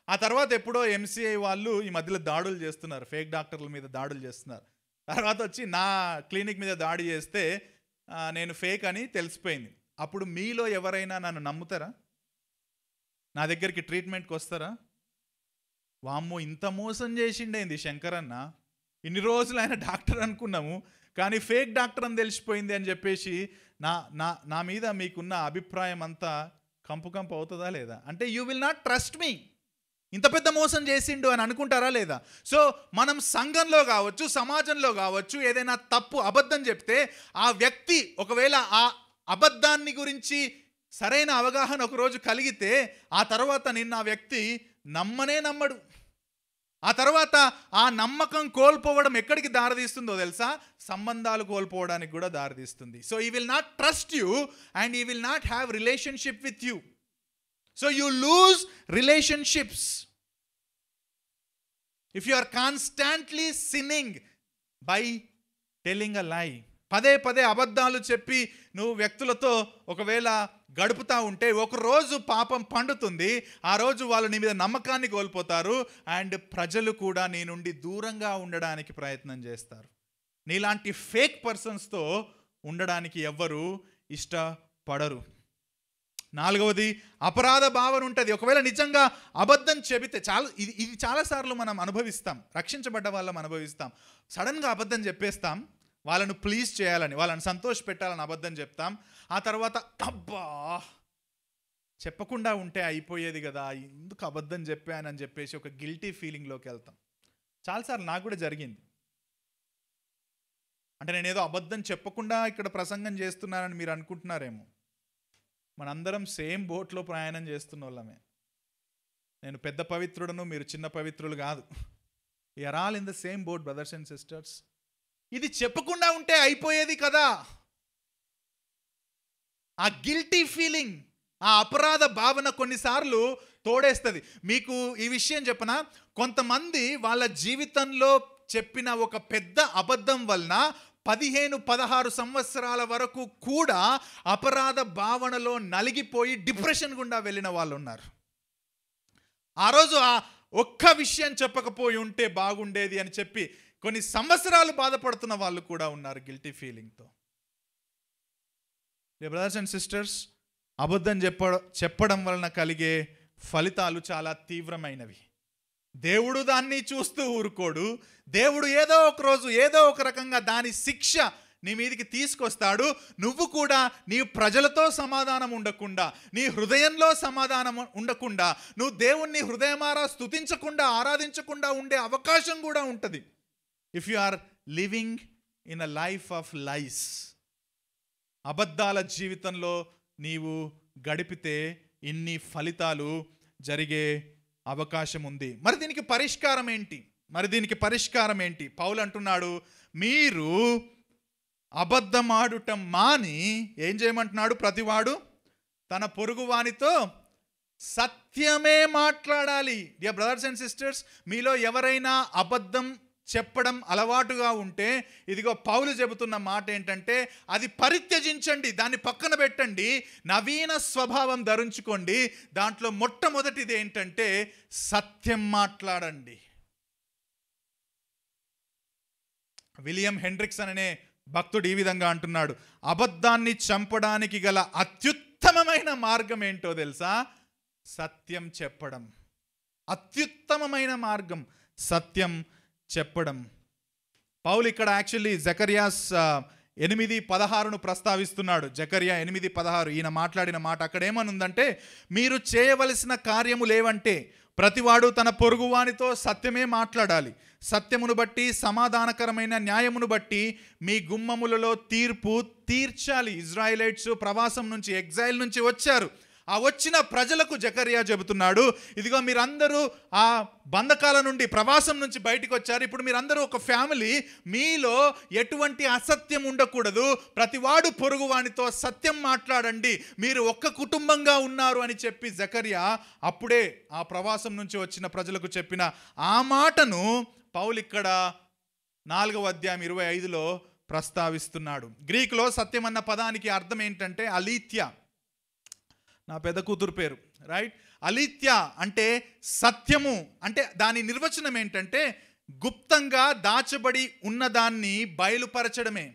ఆ తర్వాత ఎప్పుడో MCI వాళ్ళు ఈ మధ్యలో దాడులు చేస్తున్నారు, ఫేక్ డాక్టర్ల మీద దాడులు చేస్తున్నారు. తర్వాత వచ్చి నా క్లినిక్ మీద దాడి చేస్తే నేను ఫేక్ అని తెలిసిపోయింది. అప్పుడు మీలో ఎవరైనా నన్ను నమ్ముతారా? నా దగ్గరికి ట్రీట్మెంట్కి వస్తారా? వామ్మో, ఇంత మోసం చేసిండేంది శంకరన్న, ఇన్ని రోజులు ఆయన డాక్టర్ అనుకున్నాము కానీ ఫేక్ డాక్టర్ అని తెలిసిపోయింది అని చెప్పేసి నా మీద మీకున్న అభిప్రాయం అంతా కంపు అవుతుందా లేదా? అంటే you will not trust me. ఇంత పెద్ద మోసం చేసిండు అని అనుకుంటారా లేదా? సో మనం సంఘంలో కావచ్చు, సమాజంలో కావచ్చు, ఏదైనా తప్పు అబద్ధం చెప్తే ఆ వ్యక్తి ఒకవేళ ఆ అబద్ధాన్ని గురించి సరైన అవగాహన ఒకరోజు కలిగితే ఆ తర్వాత నిన్న ఆ వ్యక్తి నమ్మడు. ఆ తర్వాత ఆ నమ్మకం కోల్పోవడం ఎక్కడికి దారితీస్తుందో తెలుసా? సంబంధాలు కోల్పోవడానికి కూడా దారితీస్తుంది. So he will not trust you and he will not have relationship with you. So you lose relationships if you are constantly sinning by telling a lie. పదే పదే అబద్ధాలు చెప్పి నువ్వు వ్యక్తులతో ఒకవేళ గడుపుతూ ఉంటే ఒకరోజు పాపం పండుతుంది. ఆ రోజు వాళ్ళు నీ మీద నమ్మకాన్ని కోల్పోతారు అండ్ ప్రజలు కూడా నీ నుండి దూరంగా ఉండడానికి ప్రయత్నం చేస్తారు. నీలాంటి ఫేక్ పర్సన్స్తో ఉండడానికి ఎవ్వరూ ఇష్టపడరు. నాలుగవది అపరాధ భావన ఉంటుంది. ఒకవేళ నిజంగా అబద్ధం చెబితే ఇది చాలాసార్లు మనం అనుభవిస్తాం, రక్షించబడ్డ వాళ్ళం అనుభవిస్తాం. సడన్గా అబద్ధం చెప్పేస్తాం, వాళ్ళను ప్లీజ్ చేయాలని, వాళ్ళని సంతోష పెట్టాలని అబద్ధం చెప్తాం. ఆ తర్వాత అబ్బా చెప్పకుండా ఉంటే అయిపోయేది కదా, ఎందుకు అబద్ధం చెప్పానని చెప్పేసి ఒక గిల్టీ ఫీలింగ్లోకి వెళ్తాం. చాలాసార్లు నాకు కూడా జరిగింది. అంటే నేనేదో అబద్ధం చెప్పకుండా ఇక్కడ ప్రసంగం చేస్తున్నానని మీరు అనుకుంటున్నారేమో. మనందరం సేమ్ బోట్లో ప్రయాణం చేస్తున్న వాళ్ళమే. నేను పెద్ద పవిత్రుడను, మీరు చిన్న పవిత్రులు కాదు. We are all in the same boat brothers and sisters. ఇది చెప్పకుండా ఉంటే అయిపోయేది కదా, ఆ గిల్టీ ఫీలింగ్, ఆ అపరాధ భావన కొన్నిసార్లు తోడేస్తుంది. మీకు ఈ విషయం చెప్పనా, కొంతమంది వాళ్ళ జీవితంలో చెప్పిన ఒక పెద్ద అబద్ధం వలన 15-16 సంవత్సరాల వరకు కూడా అపరాధ భావనలో నలిగిపోయి డిప్రెషన్ గుండా వెళ్ళిన వాళ్ళు ఉన్నారు. ఆ రోజు ఆ ఒక్క విషయం చెప్పకపోయి ఉంటే బాగుండేది అని చెప్పి కొన్ని సంవత్సరాలు బాధపడుతున్న వాళ్ళు కూడా ఉన్నారు గిల్టీ ఫీలింగ్తో. బ్రదర్స్ అండ్ సిస్టర్స్, అబద్ధం చెప్పడం వలన కలిగే ఫలితాలు చాలా తీవ్రమైనవి. దేవుడు దాన్ని చూస్తూ ఊరుకోడు. దేవుడు ఏదో ఒక రోజు ఏదో ఒక రకంగా దాని శిక్ష నీ మీదికి తీసుకొస్తాడు. నువ్వు కూడా నీ ప్రజలతో సమాధానం ఉండకుండా, నీ హృదయంలో సమాధానం ఉండకుండా, నువ్వు దేవుణ్ణి హృదయమారా స్తుతించకుండా ఆరాధించకుండా ఉండే అవకాశం కూడా ఉంటుంది. If you are living in a life of lies, అబద్ధాల జీవితంలో నీవు గడిపితే ఇన్ని ఫలితాలు జరిగే అవకాశం ఉంది. మరి దీనికి పరిష్కారం ఏంటి? పౌలు అంటున్నాడు, మీరు అబద్ధమాడుటం మాని ఏం చేయమంటున్నాడు? ప్రతివాడు తన పొరుగువానితో సత్యమే మాట్లాడాలి. డియర్ బ్రదర్స్ అండ్ సిస్టర్స్, మీలో ఎవరైనా అబద్ధం చెప్పడం అలవాటుగా ఉంటే ఇదిగో పౌలు చెబుతున్న మాట ఏంటంటే, అది పరిత్యజించండి, దాన్ని పక్కన పెట్టండి, నవీన స్వభావం ధరించుకోండి. దాంట్లో మొట్టమొదటిది ఏంటంటే సత్యం మాట్లాడండి. విలియం హెన్రిక్సన్ అనే భక్తుడు ఈ విధంగా అంటున్నాడు, అబద్ధాన్ని చంపడానికి గల అత్యుత్తమమైన మార్గం ఏంటో తెలుసా? సత్యం చెప్పడం. అత్యుత్తమమైన మార్గం సత్యం చెప్పడం. పౌలు ఇక్కడ యాక్చువల్లీ జకర్యాస్ 8:16 ప్రస్తావిస్తున్నాడు. జకర్యా 8:16 ఈయన మాట్లాడిన మాట అక్కడ ఏమనుందంటే, మీరు చేయవలసిన కార్యము లేవంటే ప్రతివాడు తన పొరుగువానితో సత్యమే మాట్లాడాలి, సత్యమును బట్టి సమాధానకరమైన న్యాయమును బట్టి మీ గుమ్మములలో తీర్పు తీర్చాలి. ఇజ్రాయిలైట్స్ ప్రవాసం నుంచి, ఎగ్జైల్ నుంచి వచ్చారు. ఆ వచ్చిన ప్రజలకు జకర్యా చెబుతున్నాడు, ఇదిగో మీరందరూ ఆ బంధకాల నుండి, ప్రవాసం నుంచి బయటికి వచ్చారు. ఇప్పుడు మీరందరూ ఒక ఫ్యామిలీ, మీలో ఎటువంటి అసత్యం ఉండకూడదు, ప్రతివాడు పొరుగువానితో సత్యం మాట్లాడండి, మీరు ఒక్క కుటుంబంగా ఉన్నారు అని చెప్పి జకర్యా అప్పుడే ఆ ప్రవాసం నుంచి వచ్చిన ప్రజలకు చెప్పిన ఆ మాటను పౌలు ఇక్కడ 4వ అధ్యాయం 25లో ప్రస్తావిస్తున్నాడు. గ్రీకులో సత్యం అన్న పదానికి అర్థం ఏంటంటే అలీత్య. నా పెద్ద కూతురు పేరు, రైట్? అలీత్య అంటే సత్యము. అంటే దాని నిర్వచనం ఏంటంటే గుప్తంగా దాచబడి ఉన్నదాన్ని బయలుపరచడమే.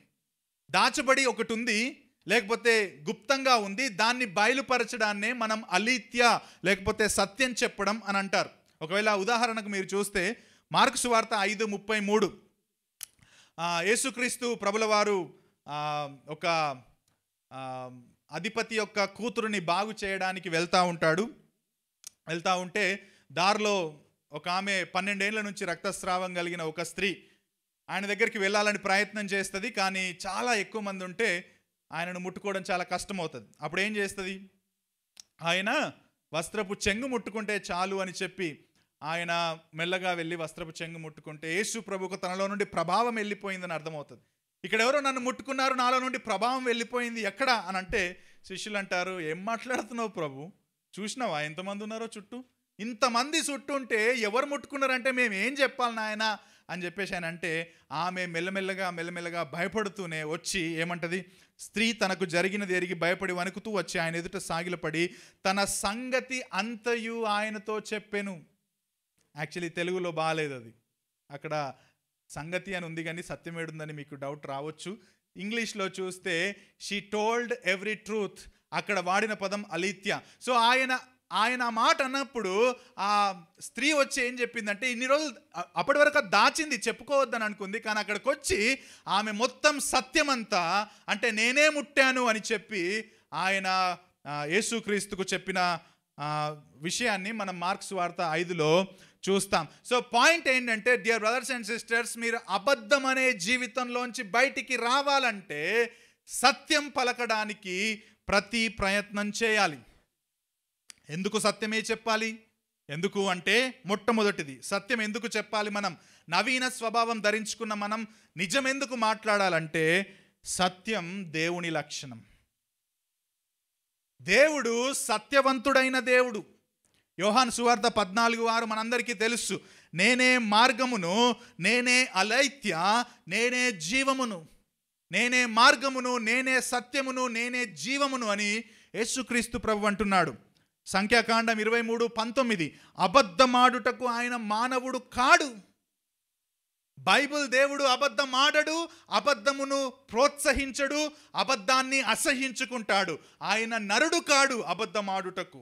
దాచబడి ఒకటి ఉంది, లేకపోతే గుప్తంగా ఉంది, దాన్ని బయలుపరచడాన్నే మనం అలీత్య లేకపోతే సత్యం చెప్పడం అని అంటారు. ఒకవేళ ఉదాహరణకు మీరు చూస్తే మార్కు సువార్త 5:33, యేసుక్రీస్తు ప్రభుల వారు ఒక అధిపతి యొక్క కూతురుని బాగు చేయడానికి వెళ్తూ ఉంటే దారిలో ఒక ఆమె 12 ఏళ్ల నుంచి రక్తస్రావం కలిగిన ఒక స్త్రీ ఆయన దగ్గరికి వెళ్ళాలని ప్రయత్నం చేస్తుంది. కానీ చాలా ఎక్కువ మంది ఉంటే ఆయనను ముట్టుకోవడం చాలా కష్టమవుతుంది. అప్పుడు ఏం చేస్తుంది? ఆయన వస్త్రపు చెంగు ముట్టుకుంటే చాలు అని చెప్పి ఆయన మెల్లగా వెళ్ళి వస్త్రపు చెంగు ముట్టుకుంటే యేసు ప్రభుకు తనలో నుండి ప్రభావం వెళ్ళిపోయిందని అర్థమవుతుంది. ఇక్కడ ఎవరో నన్ను ముట్టుకున్నారు, నాలో నుండి ప్రభావం వెళ్ళిపోయింది, ఎక్కడ అని అంటే శిష్యులు అంటారు, ఏం మాట్లాడుతున్నావు ప్రభు, చూసినావా ఎంతమంది ఉన్నారో చుట్టూ, ఇంతమంది చుట్టూ ఉంటే ఎవరు ముట్టుకున్నారంటే మేము ఏం చెప్పాలి నాయన అని చెప్పేసి ఆయన అంటే ఆమె మెల్లమెల్లగా భయపడుతూనే వచ్చి ఏమంటది, స్త్రీ తనకు జరిగినది ఎరిగి భయపడి వణుకుతూ వచ్చి ఆయన ఎదుట సాగిలపడి తన సంగతి అంతయు ఆయనతో చెప్పెను. యాక్చువల్లీ తెలుగులో బాగాలేదు అది, అక్కడ సంగతి అని ఉంది కానీ సత్యం ఏడుందని మీకు డౌట్ రావచ్చు. ఇంగ్లీష్లో చూస్తే షీ టోల్డ్ ఎవ్రీ ట్రూత్, అక్కడ వాడిన పదం అలీత్య. సో ఆయన మాట అన్నప్పుడు ఆ స్త్రీ వచ్చి ఏం చెప్పిందంటే, ఇన్ని రోజులు అప్పటి వరకు దాచింది, చెప్పుకోవద్దని అనుకుంది, కానీ అక్కడికి వచ్చి ఆమె మొత్తం సత్యమంతా అంటే నేనే ముట్టాను అని చెప్పి ఆయన యేసుక్రీస్తుకు చెప్పిన విషయాన్ని మనం మార్క్స్ వార్త 5లో చూస్తాం. సో పాయింట్ ఏంటంటే డియర్ బ్రదర్స్ అండ్ సిస్టర్స్, మీరు అబద్ధం అనే జీవితంలోంచి బయటికి రావాలంటే సత్యం పలకడానికి ప్రతి ప్రయత్నం చేయాలి. ఎందుకు సత్యమే చెప్పాలి? ఎందుకు అంటే మొట్టమొదటిది సత్యం ఎందుకు చెప్పాలి? మనం నవీన స్వభావం ధరించుకున్న మనం నిజం ఎందుకు మాట్లాడాలంటే సత్యం దేవుని లక్షణం. దేవుడు సత్యవంతుడైన దేవుడు. యోహాను సువార్త 14:6 మనందరికీ తెలుసు, నేనే మార్గమును, నేనే అలైత్య, నేనే జీవమును, నేనే మార్గమును, నేనే సత్యమును, నేనే జీవమును అని యేసుక్రీస్తు ప్రభు అంటున్నాడు. సంఖ్యాకాండం 23:19 అబద్ధమాడుటకు ఆయన మానవుడు కాడు. బైబిల్ దేవుడు అబద్ధం ఆడడు, అబద్ధమును ప్రోత్సహించడు, అబద్ధాన్ని అసహించుకుంటాడు. ఆయన నరుడు కాడు అబద్ధమాడుటకు.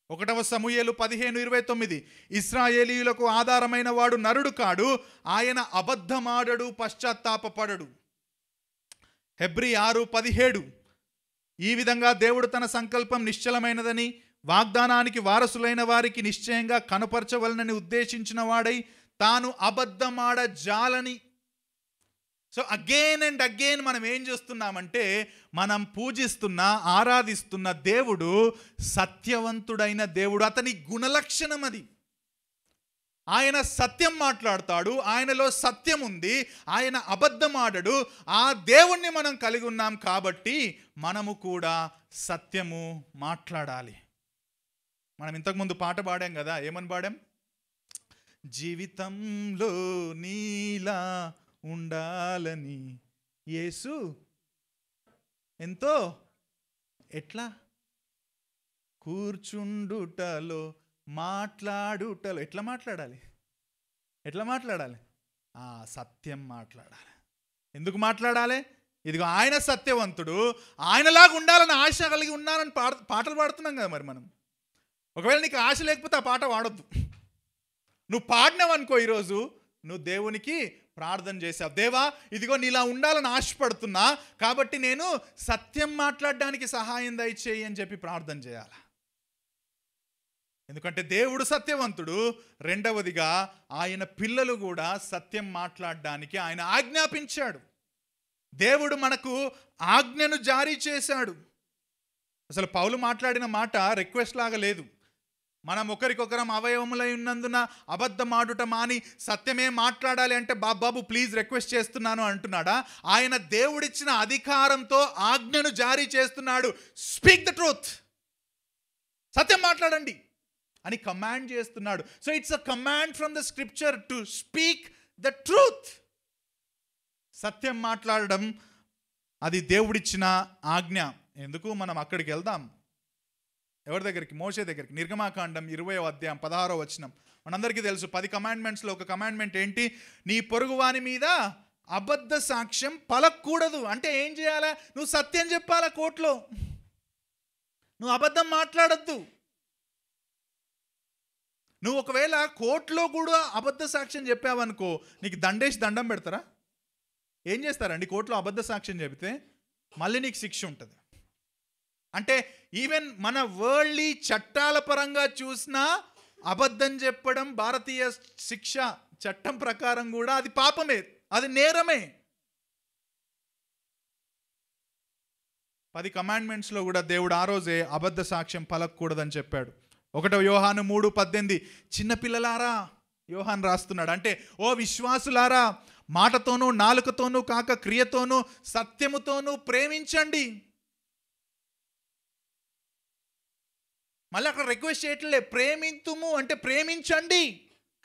1 సమూయేలు 15:29 ఇశ్రాయేలీయులకు ఆధారమైన వాడు నరుడు కాడు, ఆయన అబద్ధమాడడు, పశ్చాత్తాపపడడు. హెబ్రీ 6:17 ఈ విధంగా దేవుడు తన సంకల్పం నిశ్చలమైనదని, వాగ్దానానికి వారసులైన వారికి నిశ్చయంగా కనపరచవలనని ఉద్దేశించిన వాడై తాను అబద్ధమాడ జాలని. సో అగైన్ అండ్ అగైన్ మనం ఏం చేస్తున్నామంటే, మనం పూజిస్తున్న ఆరాధిస్తున్న దేవుడు సత్యవంతుడైన దేవుడు. అతని గుణలక్షణం అది. ఆయన సత్యం మాట్లాడతాడు, ఆయనలో సత్యం ఉంది, ఆయన అబద్ధమాడడు. ఆ దేవుణ్ణి మనం కలిగి ఉన్నాం కాబట్టి మనము కూడా సత్యము మాట్లాడాలి. మనం ఇంతకుముందు పాట పాడాం కదా, ఏమని పాడాం? జీవితంలో నీలా ఉండాలని యేసు ఎంతో ఎట్లా కూర్చుండుటలో మాట్లాడుటలో ఎట్లా మాట్లాడాలి? సత్యం మాట్లాడాలి. ఎందుకు మాట్లాడాలి? ఇదిగో ఆయన సత్యవంతుడు, ఆయనలాగా ఉండాలని ఆశ కలిగి ఉన్నానని పాటలు పాడుతున్నాం కదా. మరి మనం ఒకవేళ నీకు ఆశ లేకపోతే ఆ పాట పాడొద్దు. నువ్వు పాడినావనుకో, ఈరోజు నువ్వు దేవునికి ప్రార్థన చేసావు, దేవా ఇదిగో నీలా ఉండాలని ఆశపడుతున్నా కాబట్టి నేను సత్యం మాట్లాడడానికి సహాయం దయచేయి అని చెప్పి ప్రార్థన చేయాలి. ఎందుకంటే దేవుడు సత్యవంతుడు. రెండవదిగా ఆయన పిల్లలు కూడా సత్యం మాట్లాడడానికి ఆయన ఆజ్ఞాపించాడు. దేవుడు మనకు ఆజ్ఞను జారీ చేశాడు. అసలు పౌలు మాట్లాడిన మాట రిక్వెస్ట్ లాగా లేదు. మనం ఒకరికొకరం అవయవములై ఉన్నందున అబద్ధమాడుట మాని సత్యమే మాట్లాడాలి అంటే బాబు ప్లీజ్ రిక్వెస్ట్ చేస్తున్నాను అంటున్నాడా? ఆయన దేవుడిచ్చిన అధికారంతో ఆజ్ఞను జారీ చేస్తున్నాడు. స్పీక్ ద ట్రూత్, సత్యం మాట్లాడండి అని కమాండ్ చేస్తున్నాడు. So it's a command from the scripture to speak the truth. సత్యం మాట్లాడడం అది దేవుడిచ్చిన ఆజ్ఞ. ఎందుకు? మనం అక్కడికి వెళ్దాం. ఎవరి దగ్గరికి? మోషే దగ్గరికి. నిర్గమాకాండం 20వ అధ్యాయం 16వ వచనం. మనందరికీ తెలుసు 10 కమాండ్మెంట్స్లో ఒక కమాండ్మెంట్ ఏంటి? నీ పొరుగువాని మీద అబద్ధ సాక్ష్యం పలకూడదు. అంటే ఏం చేయాలా? నువ్వు సత్యం చెప్పాలా కోర్టులో, నువ్వు అబద్ధం మాట్లాడద్దు. నువ్వు ఒకవేళ కోర్టులో కూడా అబద్ధ సాక్ష్యం చెప్పావనుకో, నీకు దండేసి దండం పెడతారా? ఏం చేస్తారండి? కోర్టులో అబద్ధ సాక్ష్యం చెబితే మళ్ళీ నీకు శిక్ష ఉంటుంది. అంటే ఈవెన్ మన వరల్డ్లీ చట్టాల పరంగా చూసినా అబద్ధం చెప్పడం భారతీయ శిక్ష చట్టం ప్రకారం కూడా అది పాపమే, అది నేరమే. 10 కమాండ్మెంట్స్లో కూడా దేవుడు ఆ రోజే అబద్ధ సాక్ష్యం పలకూడదని చెప్పాడు. ఒకటో యోహాను 3:18 చిన్నపిల్లలారా, యోహాన్ రాస్తున్నాడు. అంటే ఓ విశ్వాసులారా, మాటతోనూ నాలుకతోనూ కాక క్రియతోనూ సత్యముతోనూ ప్రేమించండి. మళ్ళీ అక్కడ రిక్వెస్ట్ చేయట్లే, ప్రేమింతుము అంటే ప్రేమించండి,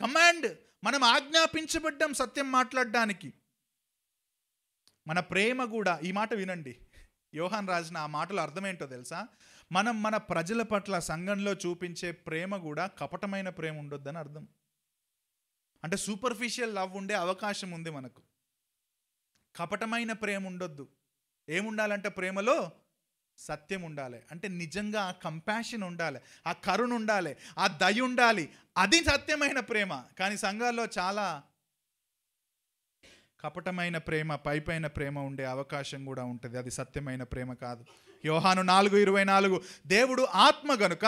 కమాండ్. మనం ఆజ్ఞాపించబడ్డాం సత్యం మాట్లాడడానికి. మన ప్రేమ కూడా, ఈ మాట వినండి, యోహాన్ రాసిన ఆ మాటలో అర్థం ఏంటో తెలుసా? మనం మన ప్రజల పట్ల సంఘంలో చూపించే ప్రేమ కూడా కపటమైన ప్రేమ ఉండొద్దని అర్థం. అంటే సూపర్ఫిషియల్ లవ్ ఉండే అవకాశం ఉంది మనకు. కపటమైన ప్రేమ ఉండొద్దు. ఏముండాలంటే ప్రేమలో సత్యం ఉండాలి. అంటే నిజంగా ఆ కంపాషన్ ఉండాలి, ఆ కరుణ ఉండాలి, ఆ దయ ఉండాలి. అది సత్యమైన ప్రేమ. కానీ సంఘాల్లో చాలా కపటమైన ప్రేమ, పైపైన ప్రేమ ఉండే అవకాశం కూడా ఉంటుంది. అది సత్యమైన ప్రేమ కాదు. యోహాను 4:24 దేవుడు ఆత్మ గనుక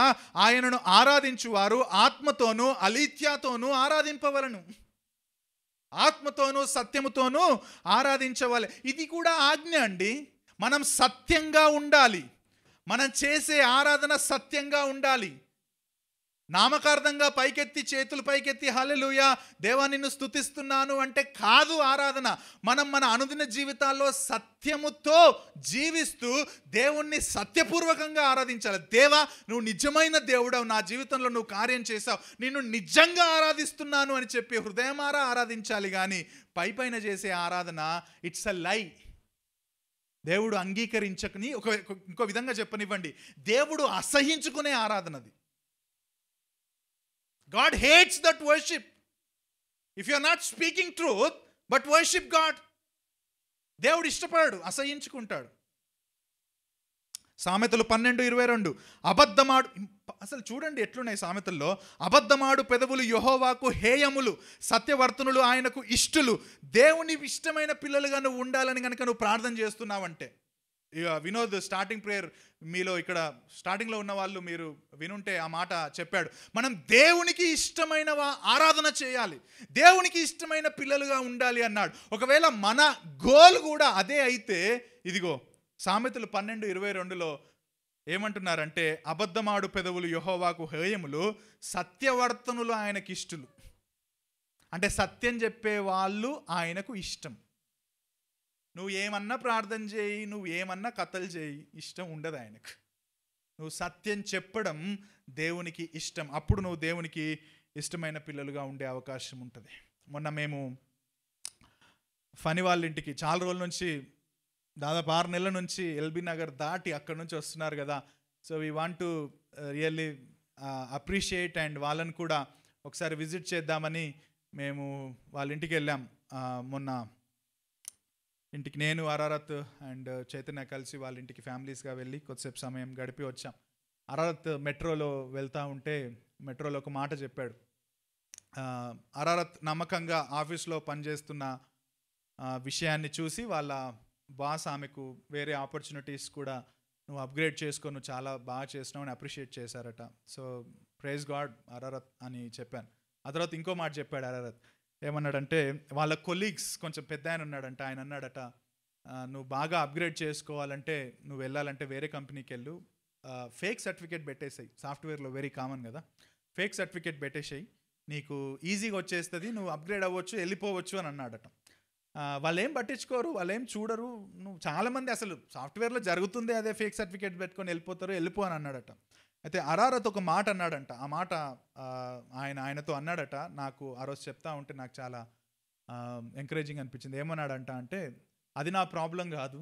ఆయనను ఆరాధించువారు ఆత్మతోనూ అలీత్యాతోనూ ఆరాధింపవలను. ఆత్మతోనూ సత్యముతోనూ ఆరాధించవాలి. ఇది కూడా ఆజ్ఞ అండి. మనం సత్యంగా ఉండాలి. మనం చేసే ఆరాధన సత్యంగా ఉండాలి. నామకార్థంగా పైకెత్తి, చేతులు పైకెత్తి హల్లెలూయా దేవా నిన్ను స్తుతిస్తున్నాను అంటే కాదు ఆరాధన. మనం మన అనుదిన జీవితాల్లో సత్యముతో జీవిస్తూ దేవుణ్ణి సత్యపూర్వకంగా ఆరాధించాలి. దేవా నువ్వు నిజమైన దేవుడవు, నా జీవితంలో నువ్వు కార్యం చేసావు, నిన్ను నిజంగా ఆరాధిస్తున్నాను అని చెప్పి హృదయమారా ఆరాధించాలి. కానీ పైపైన చేసే ఆరాధన ఇట్స్ అ లై. దేవుడు అంగీకరించకని, ఇంకో విధంగా చెప్పనివ్వండి, దేవుడు అసహించుకునే ఆరాధనది. God hates that worship. If you are not speaking truth but worship God, దేవుడు ఇష్టపడాడు, అసహించుకుంటాడు. సామెతలు 12:22 అబద్ధమాడు, అసలు చూడండి ఎట్లున్నాయి సామెతల్లో. అబద్ధమాడు పెదవులు యెహోవాకు హేయములు, సత్యవర్తనులు ఆయనకు ఇష్టలు. దేవుని ఇష్టమైన పిల్లలుగా నువ్వు ఉండాలని కనుక నువ్వు ప్రార్థన చేస్తున్నావంటే, వినోద్ స్టార్టింగ్ ప్రేయర్ మీలో ఇక్కడ స్టార్టింగ్లో ఉన్న వాళ్ళు మీరు వినుంటే ఆ మాట చెప్పాడు. మనం దేవునికి ఇష్టమైన ఆరాధన చేయాలి, దేవునికి ఇష్టమైన పిల్లలుగా ఉండాలి అన్నాడు. ఒకవేళ మన గోల్ కూడా అదే అయితే, ఇదిగో సామెతలు 12:22 ఏమంటున్నారంటే అబద్ధమాడు పెదవులు యెహోవాకు హేయములు, సత్యవర్తనులు ఆయనకి ఇష్టలు. అంటే సత్యం చెప్పే వాళ్ళు ఆయనకు ఇష్టం. నువ్వు ఏమన్నా ప్రార్థన చేయి, నువ్వు ఏమన్నా కథలు చేయి, ఇష్టం ఉండదు ఆయనకు. నువ్వు సత్యం చెప్పడం దేవునికి ఇష్టం. అప్పుడు నువ్వు దేవునికి ఇష్టమైన పిల్లలుగా ఉండే అవకాశం ఉంటుంది. మొన్న మేము ఫని వాళ్ళ ఇంటికి చాలా రోజుల నుంచి, దాదాపు 6 నెలల నుంచి ఎల్బీ నగర్ దాటి అక్కడ నుంచి వస్తున్నారు కదా. So we want to really appreciate and వాళ్ళని కూడా ఒకసారి విజిట్ చేద్దామని మేము వాళ్ళ ఇంటికి వెళ్ళాం. మొన్న ఇంటికి నేను, అరారత్ అండ్ చైతన్య కలిసి వాళ్ళ ఇంటికి ఫ్యామిలీస్గా వెళ్ళి కొద్దిసేపు సమయం గడిపి వచ్చాం. అరారత్ మెట్రోలో వెళ్తూ ఉంటే మెట్రోలో ఒక మాట చెప్పాడు. అరారత్ నమ్మకంగా ఆఫీస్లో పనిచేస్తున్న విషయాన్ని చూసి వాళ్ళ బాస్ ఆమెకు వేరే ఆపర్చునిటీస్ కూడా నువ్వు అప్గ్రేడ్ చేసుకొని నువ్వు చాలా బాగా చేసినావు అని అప్రిషియేట్ చేశారట. సో ప్రైజ్ గాడ్ అరారత్ అని చెప్పాను. ఆ తర్వాత ఇంకో మాట చెప్పాడు అరారత్. ఏమన్నాడంటే వాళ్ళ కొలీగ్స్ కొంచెం పెద్ద ఆయన ఉన్నాడంట, ఆయన అన్నాడట, నువ్వు బాగా అప్గ్రేడ్ చేసుకోవాలంటే నువ్వు వెళ్ళాలంటే వేరే కంపెనీకి వెళ్ళు, ఫేక్ సర్టిఫికేట్ పెట్టేసాయి. సాఫ్ట్వేర్లో వెరీ కామన్ కదా, ఫేక్ సర్టిఫికేట్ పెట్టేసాయి, నీకు ఈజీగా వచ్చేస్తుంది, నువ్వు అప్గ్రేడ్ అవ్వచ్చు, వెళ్ళిపోవచ్చు అని అన్నాడట. వాళ్ళు ఏం పట్టించుకోరు, వాళ్ళు ఏం చూడరు. నువ్వు చాలామంది అసలు సాఫ్ట్వేర్లో జరుగుతుంది అదే, ఫేక్ సర్టిఫికేట్ పెట్టుకొని వెళ్ళిపోతారు, వెళ్ళిపో అని అన్నాడట. అయితే అరారత్ ఒక మాట అన్నాడంట. ఆ మాట ఆయనతో అన్నాడట. నాకు ఆ రోజు చెప్తా ఉంటే నాకు చాలా ఎంకరేజింగ్ అనిపించింది. ఏమన్నాడంట అంటే, అది నా ప్రాబ్లం కాదు,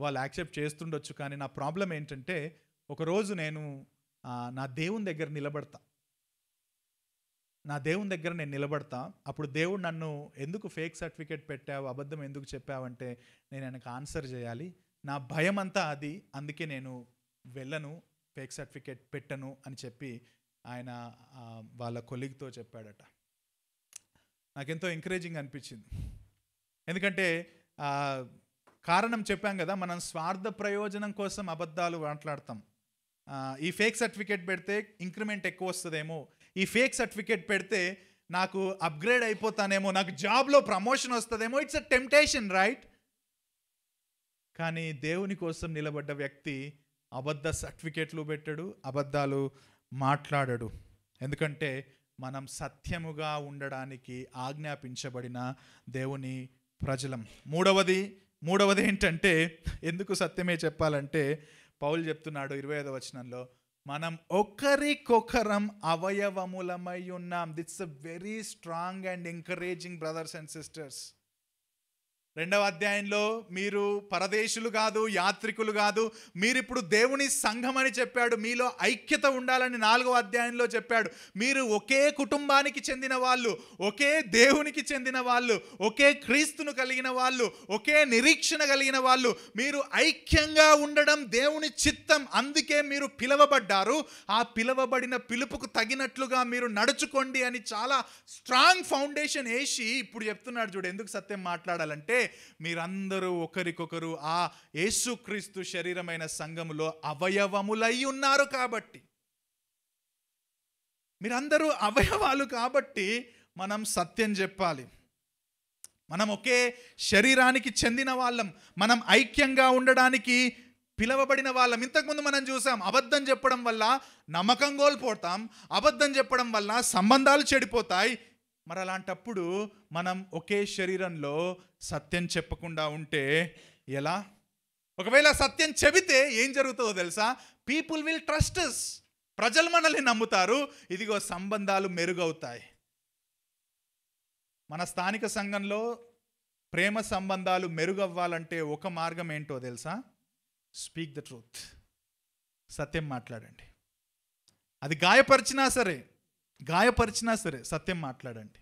వాళ్ళు యాక్సెప్ట్ చేస్తుండొచ్చు, కానీ నా ప్రాబ్లం ఏంటంటే ఒకరోజు నేను నా దేవుని దగ్గర నిలబడతా, నేను నిలబడతా, అప్పుడు దేవుడు నన్ను ఎందుకు ఫేక్ సర్టిఫికేట్ పెట్టావు, అబద్ధం ఎందుకు చెప్పావంటే నేను ఆయనకు ఆన్సర్ చేయాలి. నా భయం అంతా అది, అందుకే నేను వెళ్ళను, ఫేక్ సర్టిఫికేట్ పెట్టను అని చెప్పి ఆయన వాళ్ళ కొలీగ్తో చెప్పాడట. నాకెంతో ఎంకరేజింగ్ అనిపించింది. ఎందుకంటే కారణం చెప్పాం కదా, మనం స్వార్థ ప్రయోజనం కోసం అబద్ధాలు మాట్లాడతాం. ఈ ఫేక్ సర్టిఫికేట్ పెడితే ఇంక్రిమెంట్ ఎక్కువ వస్తుందేమో, ఈ ఫేక్ సర్టిఫికేట్ పెడితే నాకు అప్గ్రేడ్ అయిపోతానేమో, నాకు జాబ్లో ప్రమోషన్ వస్తుందేమో, ఇట్స్ అ టెంప్టేషన్ రైట్. కానీ దేవుని కోసం నిలబడ్డ వ్యక్తి అబద్ధ సర్టిఫికేట్లు పెట్టాడు, అబద్ధాలు మాట్లాడడు. ఎందుకంటే మనం సత్యముగా ఉండడానికి ఆజ్ఞాపించబడిన దేవుని ప్రజలం. మూడవది ఏంటంటే, ఎందుకు సత్యమే చెప్పాలంటే పౌలు చెప్తున్నాడు 25వ వచనంలో, మనం ఒకరికొకరం అవయవములమై ఉన్నాం. That's a very strong and encouraging brothers and sisters. 2వ అధ్యాయంలో మీరు పరదేశులు కాదు, యాత్రికులు కాదు, మీరిప్పుడు దేవుని సంఘం అని చెప్పాడు. మీలో ఐక్యత ఉండాలని 4వ అధ్యాయంలో చెప్పాడు. మీరు ఒకే కుటుంబానికి చెందిన వాళ్ళు, ఒకే దేవునికి చెందిన వాళ్ళు, ఒకే క్రీస్తును కలిగిన వాళ్ళు, ఒకే నిరీక్షణ కలిగిన వాళ్ళు. మీరు ఐక్యంగా ఉండడం దేవుని చిత్తం. అందుకే మీరు పిలవబడ్డారు. ఆ పిలవబడిన పిలుపుకు తగినట్లుగా మీరు నడుచుకోండి అని చాలా స్ట్రాంగ్ ఫౌండేషన్ వేసి ఇప్పుడు చెప్తున్నాడు. చూడు ఎందుకు సత్యం మాట్లాడాలంటే, మీరందరూ ఒకరికొకరు ఆ యేసుక్రీస్తు శరీరమైన సంఘములో అవయవములై ఉన్నారు కాబట్టి. మీరందరూ అవయవాలు కాబట్టి మనం సత్యం చెప్పాలి. మనం ఒకే శరీరానికి చెందిన వాళ్ళం. మనం ఐక్యంగా ఉండడానికి పిలవబడిన వాళ్ళం. ఇంతకుముందు మనం చూసాం, అబద్ధం చెప్పడం వల్ల నమ్మకం కోల్పోతాం, అబద్ధం చెప్పడం వల్ల సంబంధాలు చెడిపోతాయి. మరి అలాంటప్పుడు మనం ఒకే శరీరంలో సత్యం చెప్పకుండా ఉంటే ఎలా? ఒకవేళ సత్యం చెబితే ఏం జరుగుతుందో తెలుసా? People will trust us. ప్రజలు మనల్ని నమ్ముతారు. ఇదిగో సంబంధాలు మెరుగవుతాయి. మన స్థానిక సంఘంలో ప్రేమ సంబంధాలు మెరుగవ్వాలంటే ఒక మార్గం ఏంటో తెలుసా? Speak the truth. సత్యం మాట్లాడండి. అది గాయపరిచినా సరే సత్యం మాట్లాడండి.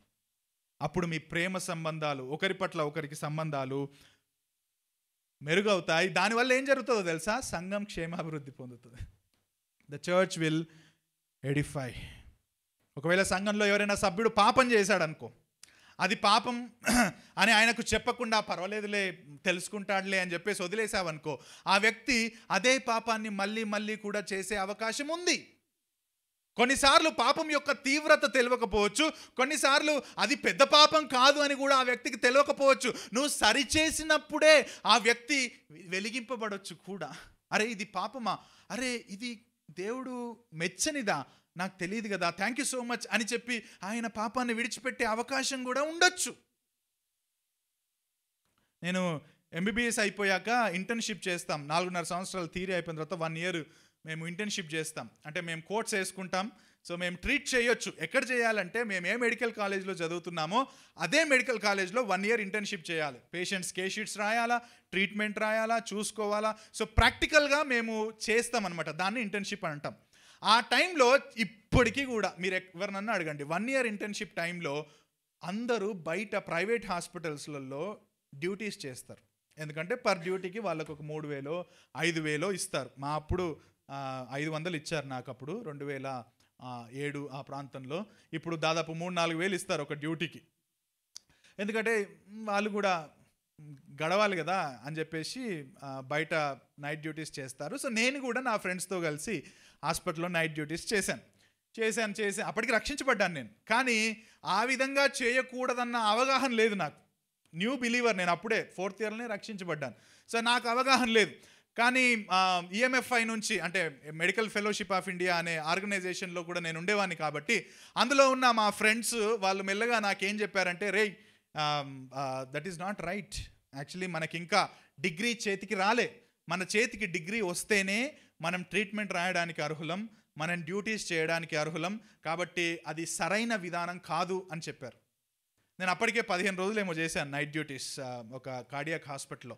అప్పుడు మీ ప్రేమ సంబంధాలు, ఒకరి పట్ల ఒకరికి సంబంధాలు మెరుగవుతాయి. దానివల్ల ఏం జరుగుతుందో తెలుసా? సంఘం క్షేమాభివృద్ధి పొందుతుంది. The church will Edify. ఒకవేళ సంఘంలో ఎవరైనా సభ్యుడు పాపం చేశాడనుకో, అది పాపం అని ఆయనకు చెప్పకుండా పర్వాలేదులే తెలుసుకుంటాడులే అని చెప్పేసి వదిలేసావనుకో, ఆ వ్యక్తి అదే పాపాన్ని మళ్ళీ కూడా చేసే అవకాశం ఉంది. కొన్నిసార్లు పాపం యొక్క తీవ్రత తెలియకపోవచ్చు, కొన్నిసార్లు అది పెద్ద పాపం కాదు అని కూడా ఆ వ్యక్తికి తెలియకపోవచ్చు. నువ్వు సరిచేసినప్పుడే ఆ వ్యక్తి వెలిగింపబడవచ్చు కూడా. అరే ఇది పాపమా, అరే ఇది దేవుడు మెచ్చనిదా, నాకు తెలియదు కదా, థ్యాంక్ యూ సో మచ్ అని చెప్పి ఆయన పాపాన్ని విడిచిపెట్టే అవకాశం కూడా ఉండొచ్చు. నేను ఎంబీబీఎస్ అయిపోయాక ఇంటర్న్షిప్ చేస్తాం. 4.5 సంవత్సరాలు థియరీ అయిపోయిన తర్వాత 1 year మేము ఇంటర్న్షిప్ చేస్తాం. అంటే మేము కోర్స్ వేసుకుంటాం. సో మేము ట్రీట్ చేయొచ్చు. ఎక్కడ చేయాలంటే, మేము ఏ మెడికల్ కాలేజ్లో చదువుతున్నామో అదే మెడికల్ కాలేజ్లో 1 year ఇంటర్న్షిప్ చేయాలి. పేషెంట్స్ కేస్ షీట్స్ రాయాలా, ట్రీట్మెంట్ రాయాలా, చూసుకోవాలా. సో ప్రాక్టికల్గా మేము చేస్తామన్నమాట. దాన్ని ఇంటర్న్షిప్ అంటాం. ఆ టైంలో ఇప్పటికీ కూడా మీరు ఎవరినన్నా అడగండి, 1 year ఇంటర్న్షిప్ టైంలో అందరూ బయట ప్రైవేట్ హాస్పిటల్స్లలో డ్యూటీస్ చేస్తారు. ఎందుకంటే పర్ డ్యూటీకి వాళ్ళకు ఒక 3,000 5,000 ఇస్తారు. మా అప్పుడు 500 ఇచ్చారు నాకు అప్పుడు 2007 ఆ ప్రాంతంలో. ఇప్పుడు దాదాపు 3-4 వేలు ఇస్తారు ఒక డ్యూటీకి. ఎందుకంటే వాళ్ళు కూడా గడవాలి కదా అని చెప్పేసి బయట నైట్ డ్యూటీస్ చేస్తారు. సో నేను కూడా నా ఫ్రెండ్స్తో కలిసి హాస్పిటల్లో నైట్ డ్యూటీస్ చేశాను. అప్పటికి రక్షించబడ్డాను నేను. కానీ ఆ విధంగా చేయకూడదన్న అవగాహన లేదు నాకు. న్యూ బిలీవర్ నేను, అప్పుడే 4th yearలోనే రక్షించబడ్డాను. సో నాకు అవగాహన లేదు. కానీ ఈఎంఎఫ్ఐ నుంచి, అంటే మెడికల్ ఫెలోషిప్ ఆఫ్ ఇండియా అనే ఆర్గనైజేషన్లో కూడా నేను ఉండేవాడిని కాబట్టి అందులో ఉన్న మా ఫ్రెండ్స్ వాళ్ళు మెల్లగా నాకేం చెప్పారంటే, రే that is not right. Actually మనకి ఇంకా డిగ్రీ చేతికి రాలే. మన చేతికి డిగ్రీ వస్తేనే మనం ట్రీట్మెంట్ రాయడానికి అర్హులం, మనం డ్యూటీస్ చేయడానికి అర్హులం. కాబట్టి అది సరైన విధానం కాదు అని చెప్పారు. నేను అప్పటికే 15 రోజులు ఏమో చేశాను నైట్ డ్యూటీస్ ఒక కార్డియాక్ హాస్పిటల్లో.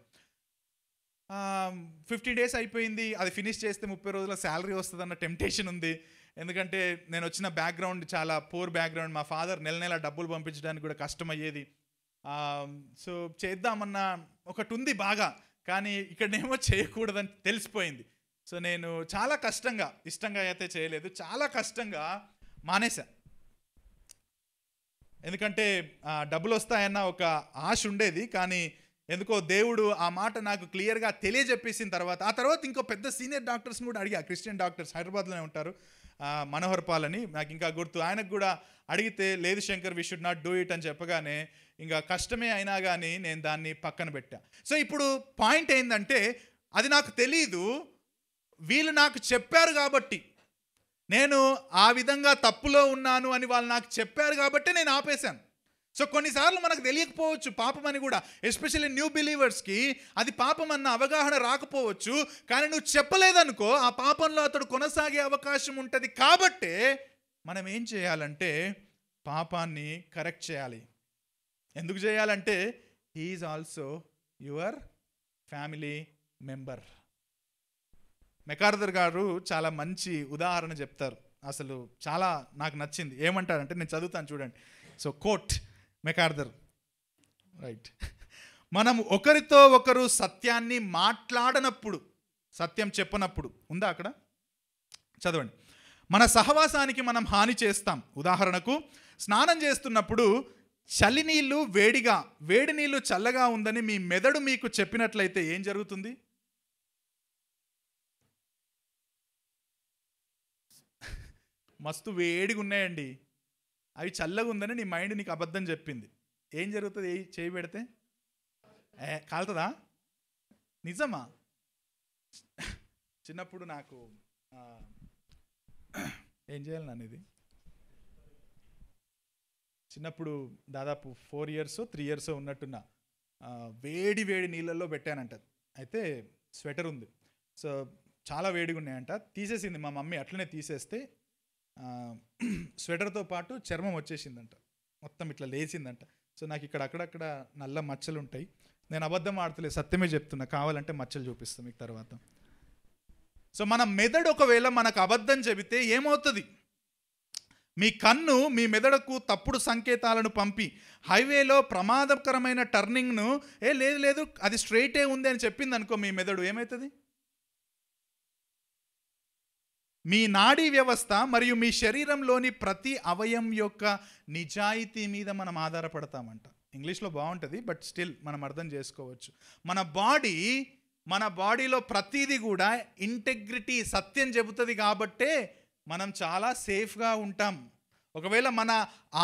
50 days అయిపోయింది. అది ఫినిష్ చేస్తే 30 రోజుల శాలరీ వస్తుందన్న టెంప్టేషన్ ఉంది. ఎందుకంటే నేను వచ్చిన బ్యాక్గ్రౌండ్ చాలా పూర్ బ్యాక్గ్రౌండ్. మా ఫాదర్ నెల డబ్బులు పంపించడానికి కూడా కష్టమయ్యేది. సో చేద్దామన్న ఒకటి ఉంది బాగా, కానీ ఇక్కడనేమో చేయకూడదని తెలిసిపోయింది. సో నేను చాలా కష్టంగా, ఇష్టంగా అయితే చేయలేదు, చాలా కష్టంగా మానేశా. ఎందుకంటే డబ్బులు వస్తాయన్న ఒక ఆశ ఉండేది. కానీ ఎందుకో దేవుడు ఆ మాట నాకు క్లియర్గా తెలియజెప్పేసిన తర్వాత, ఆ తర్వాత ఇంకో పెద్ద సీనియర్ డాక్టర్స్ని కూడా అడిగా, క్రిస్టియన్ డాక్టర్స్ హైదరాబాద్లోనే ఉంటారు, మనోహర్ పాల్ అని, నాకు ఇంకా గుర్తు. ఆయనకు కూడా అడిగితే, లేదు Shankar we should not do it అని చెప్పగానే ఇంకా కష్టమే అయినా కానీ నేను దాన్ని పక్కన పెట్టా. సో ఇప్పుడు పాయింట్ ఏంటంటే, అది నాకు తెలీదు, వీళ్ళు నాకు చెప్పారు కాబట్టి నేను ఆ విధంగా తప్పులో ఉన్నాను అని వాళ్ళు నాకు చెప్పారు కాబట్టి నేను ఆపేశాను. సో కొన్నిసార్లు మనకు తెలియకపోవచ్చు పాపం అని కూడా, ఎస్పెషల్లీ న్యూ బిలీవర్స్కి అది పాపం అన్న అవగాహన రాకపోవచ్చు. కానీ నువ్వు చెప్పలేదనుకో ఆ పాపంలో అతడు కొనసాగే అవకాశం ఉంటుంది. కాబట్టే మనం ఏం చేయాలంటే పాపాన్ని కరెక్ట్ చేయాలి. ఎందుకు చేయాలంటే he is also your family member. MacArthur గారు చాలా మంచి ఉదాహరణ చెప్తారు, అసలు చాలా నాకు నచ్చింది. ఏమంటారంటే, నేను చదువుతాను చూడండి. So quote MacArthur, right. మనం ఒకరితో ఒకరు సత్యాన్ని మాట్లాడనప్పుడు, సత్యం చెప్పనప్పుడు, ఉందా అక్కడ? చదవండి. మన సహవాసానికి మనం హాని చేస్తాం. ఉదాహరణకు స్నానం చేస్తున్నప్పుడు చలి నీళ్ళు వేడిగా, వేడి నీళ్ళు చల్లగా ఉందని మీ మెదడు మీకు చెప్పినట్లయితే ఏం జరుగుతుంది? మస్తు వేడిగా ఉన్నాయండి, అవి చల్లగా ఉందని నీ మైండ్ నీకు అబద్ధం చెప్పింది. ఏం జరుగుతుంది చేయి పెడితే? కాలుతుందా? నిజమా? చిన్నప్పుడు నాకు ఏం చేయాలి నన్ను ఇది, చిన్నప్పుడు దాదాపు 4 years 3 years ఉన్నట్టున్నా వేడి వేడి నీళ్ళల్లో పెట్టానంట. అయితే స్వెటర్ ఉంది, సో చాలా వేడిగా ఉన్నాయంట. తీసేసింది మా మమ్మీ. అట్లనే తీసేస్తే స్వెటర్తో పాటు చర్మం వచ్చేసిందంట, మొత్తం ఇట్లా లేచిందంట. సో నాకు ఇక్కడ అక్కడక్కడ నల్ల మచ్చలు ఉంటాయి. నేను అబద్ధం ఆడతలేదు, సత్యమే చెప్తున్నా. కావాలంటే మచ్చలు చూపిస్తాను మీకు తర్వాత. సో మన మెదడు ఒకవేళ మనకు అబద్ధం చెబితే ఏమవుతుంది? మీ కన్ను మీ మెదడుకు తప్పుడు సంకేతాలను పంపి హైవేలో ప్రమాదకరమైన టర్నింగ్ను లేదు లేదు అది స్ట్రైటే ఉంది అని చెప్పింది అనుకో, మీ మెదడు ఏమవుతుంది? మీ నాడీ వ్యవస్థ మరియు మీ శరీరంలోని ప్రతి అవయం యొక్క నిజాయితీ మీద మనం ఆధారపడతామంట. ఇంగ్లీష్లో బాగుంటుంది, బట్ స్టిల్ మనం అర్థం చేసుకోవచ్చు. మన బాడీలో ప్రతిదీ కూడా ఇంటెగ్రిటీ, సత్యం చెబుతుంది. కాబట్టే మనం చాలా సేఫ్గా ఉంటాం. ఒకవేళ మన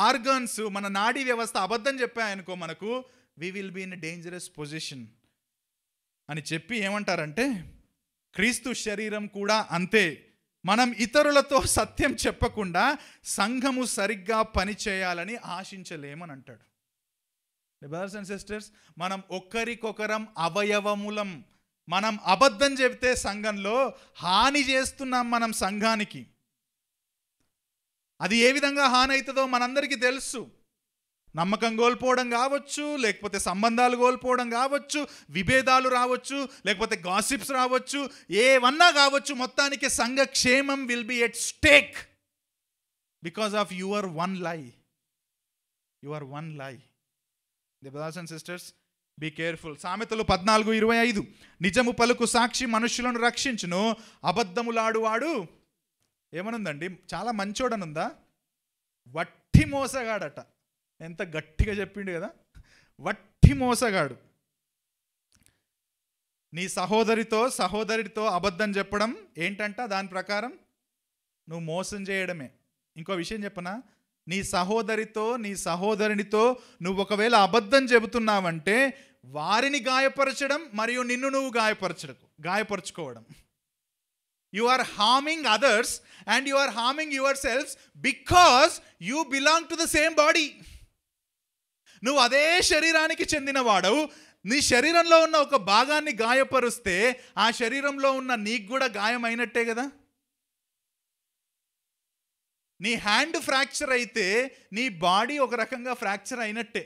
ఆర్గన్స్, మన నాడీ వ్యవస్థ అబద్ధం చెప్పాయనుకో మనకు, we will be in dangerous position అని చెప్పి ఏమంటారంటే, క్రీస్తు శరీరం కూడా అంతే. మనం ఇతరులతో సత్యం చెప్పకుండా సంఘము సరిగ్గా పనిచేయాలని ఆశించలేమని అంటాడు. బ్రదర్స్ అండ్ సిస్టర్స్, మనం ఒకరికొకరం అవయవములం. మనం అబద్ధం చెబితే సంఘంలో హాని చేస్తున్నాం మనం సంఘానికి. అది ఏ విధంగా హాని అవుతుందో మనందరికీ తెలుసు. నమ్మకం కోల్పోవడం కావచ్చు, లేకపోతే సంబంధాలు కోల్పోవడం కావచ్చు, విభేదాలు రావచ్చు, లేకపోతే గాసిప్స్ రావచ్చు, ఏవన్నా కావచ్చు. మొత్తానికి సంఘ క్షేమం will be at stake because of your one lie. Brothers and sisters, be careful. సామెతలు 14:25, నిజము పలుకు సాక్షి మనుషులను రక్షించును, అబద్ధములాడువాడు ఏమనుందండి? చాలా మంచోడనుందా? వట్టి మోసగాడట. ఎంత గట్టిగా చెప్పిండు కదా, వట్టి మోసగాడు. నీ సహోదరితో అబద్ధం చెప్పడం ఏంటంట? దాని ప్రకారం నువ్వు మోసం చేయడమే. ఇంకో విషయం చెప్పనా, నీ సహోదరునితో నువ్వు ఒకవేళ అబద్ధం చెబుతున్నావంటే వారిని గాయపరచడం మరియు నిన్ను నువ్వు గాయపరచుకోవడం. You are harming others and you are harming yourselves because you belong to the same body. నువ్వు అదే శరీరానికి చెందిన వాడవు. నీ శరీరంలో ఉన్న ఒక భాగాన్ని గాయపరుస్తే ఆ శరీరంలో ఉన్న నీకు కూడా గాయం అయినట్టే కదా. నీ హ్యాండ్ ఫ్రాక్చర్ అయితే నీ బాడీ ఒక రకంగా ఫ్రాక్చర్ అయినట్టే,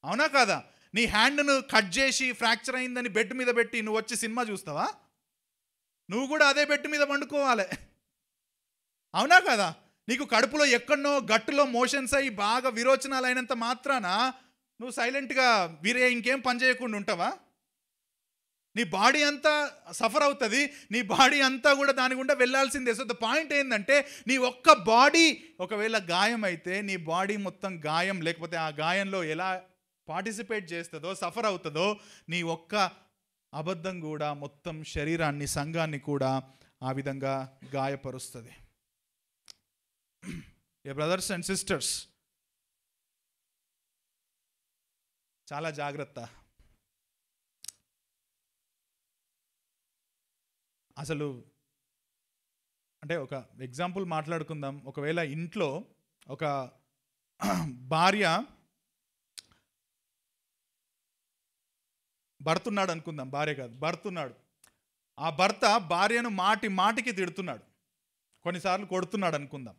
అవునా కాదా? నీ హ్యాండ్ను కట్ చేసి ఫ్రాక్చర్ అయిందని బెడ్ మీద పెట్టి నువ్వు వచ్చి సినిమా చూస్తావా? నువ్వు కూడా అదే బెడ్ మీద పండుకోవాలి, అవునా కదా? నీకు కడుపులో ఎక్కడనో గట్టులో మోషన్స్ అయ్యి బాగా విరోచనాలు అయినంత మాత్రాన నువ్వు సైలెంట్గా ఇంకేం పని చేయకుండా ఉంటావా? నీ బాడీ అంతా సఫర్ అవుతుంది, నీ బాడీ అంతా కూడా దాని గుండా వెళ్ళాల్సిందే. సో ద పాయింట్ ఏంటంటే, నీ ఒక్క బాడీ ఒకవేళ గాయం అయితే నీ బాడీ మొత్తం గాయం, లేకపోతే ఆ గాయంలో ఎలా పార్టిసిపేట్ చేస్తుందో, సఫర్ అవుతుందో, నీ ఒక్క అబద్ధం కూడా మొత్తం శరీరాన్ని, సంఘాన్ని కూడా ఆ విధంగా గాయపరుస్తుంది. బ్రదర్స్ అండ్ సిస్టర్స్, చాలా జాగ్రత్త. అసలు అంటే ఒక ఎగ్జాంపుల్ మాట్లాడుకుందాం. ఒకవేళ ఇంట్లో ఒక భార్య భర్తున్నాడు అనుకుందాం, భార్య కాదు భర్తున్నాడు. ఆ భర్త భార్యను మాటికి తిడుతున్నాడు, కొన్నిసార్లు కొడుతున్నాడు అనుకుందాం.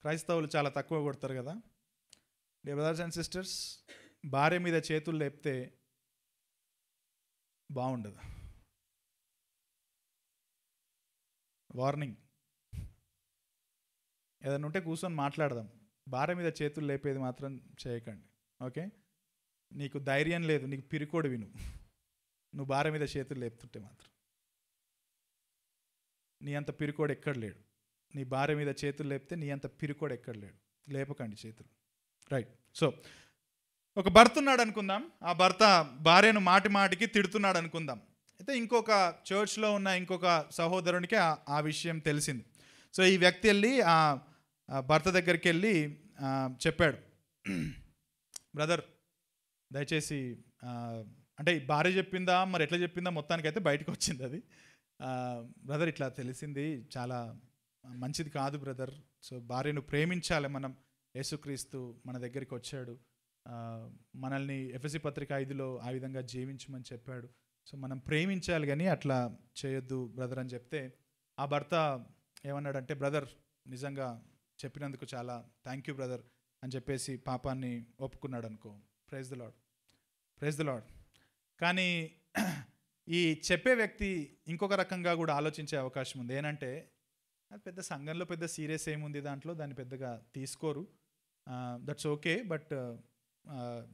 క్రైస్తవులు చాలా తక్కువ కొడతారు కదా. డియర్ బ్రదర్స్ అండ్ సిస్టర్స్, భార్య మీద చేతులు లేపితే బాగుండదు. వార్నింగ్. ఏదైనా ఉంటే కూర్చొని మాట్లాడదాం. భార్య మీద చేతులు లేపేది మాత్రం చేయకండి. ఓకే, నీకు ధైర్యం లేదు, నీకు పిరికోడు విను. నువ్వు భార్య మీద చేతులు లేపుతుంటే మాత్రం నీ అంత పిరికోడు ఎక్కడ లేడు. నీ భార్య మీద చేతులు లేపితే నీ అంత పిరికోడు ఎక్కడ లేడు. లేపకండి చేతులు. రైట్. సో ఒక భర్త ఉన్నాడు అనుకుందాం. ఆ భర్త భార్యను మాటికి తిడుతున్నాడు అనుకుందాం. అయితే ఇంకొక చర్చ్లో ఉన్న ఇంకొక సహోదరునికి ఆ విషయం తెలిసింది. సో ఈ వ్యక్తి వెళ్ళి ఆ భర్త దగ్గరికి వెళ్ళి చెప్పాడు, బ్రదర్ దయచేసి, అంటే భార్య చెప్పిందా మరి ఎట్లా చెప్పిందా, మొత్తానికైతే బయటకు వచ్చింది అది. బ్రదర్ ఇట్లా తెలిసింది, చాలా మంచిది కాదు బ్రదర్. సో భార్యను ప్రేమించాలి మనం. యేసుక్రీస్తు మన దగ్గరికి వచ్చాడు, మనల్ని ఎఫెసీ పత్రిక 5లో ఆ విధంగా జీవించమని చెప్పాడు. సో మనం ప్రేమించాలి కానీ అట్లా చేయొద్దు బ్రదర్ అని చెప్తే, ఆ భర్త ఏమన్నాడంటే, బ్రదర్ నిజంగా చెప్పినందుకు చాలా థ్యాంక్ యూ బ్రదర్ అని చెప్పేసి పాపాన్ని ఒప్పుకున్నాడు అనుకో. Praise the Lord, praise the Lord. కానీ ఈ చెప్పే వ్యక్తి ఇంకొక రకంగా కూడా ఆలోచించే అవకాశం ఉంది. ఏంటంటే, అది పెద్ద సంఘంలో పెద్ద సీరియస్ ఏముంది దాంట్లో, దాన్ని పెద్దగా తీసుకోరు, దట్స్ ఓకే, బట్